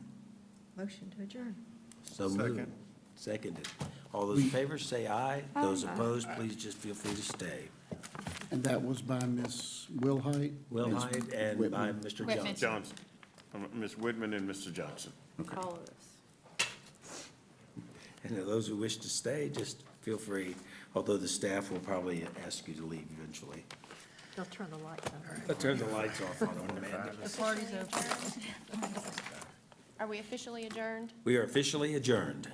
Motion to adjourn. So moved. Second. Seconded. All those in favor say aye. Those opposed, please just feel free to stay. And that was by Ms. Wilhite? Will Ms. Hyde and by Whitman. Mr. Whitman. Johnson. Johnson, Ms. Whitman and Mr. Johnson. All of us. And those who wish to stay, just feel free, although the staff will probably ask you to leave eventually. They'll turn the lights on. I'll turn the lights off on them, Amanda. The party's over. Are we officially adjourned? We are officially adjourned.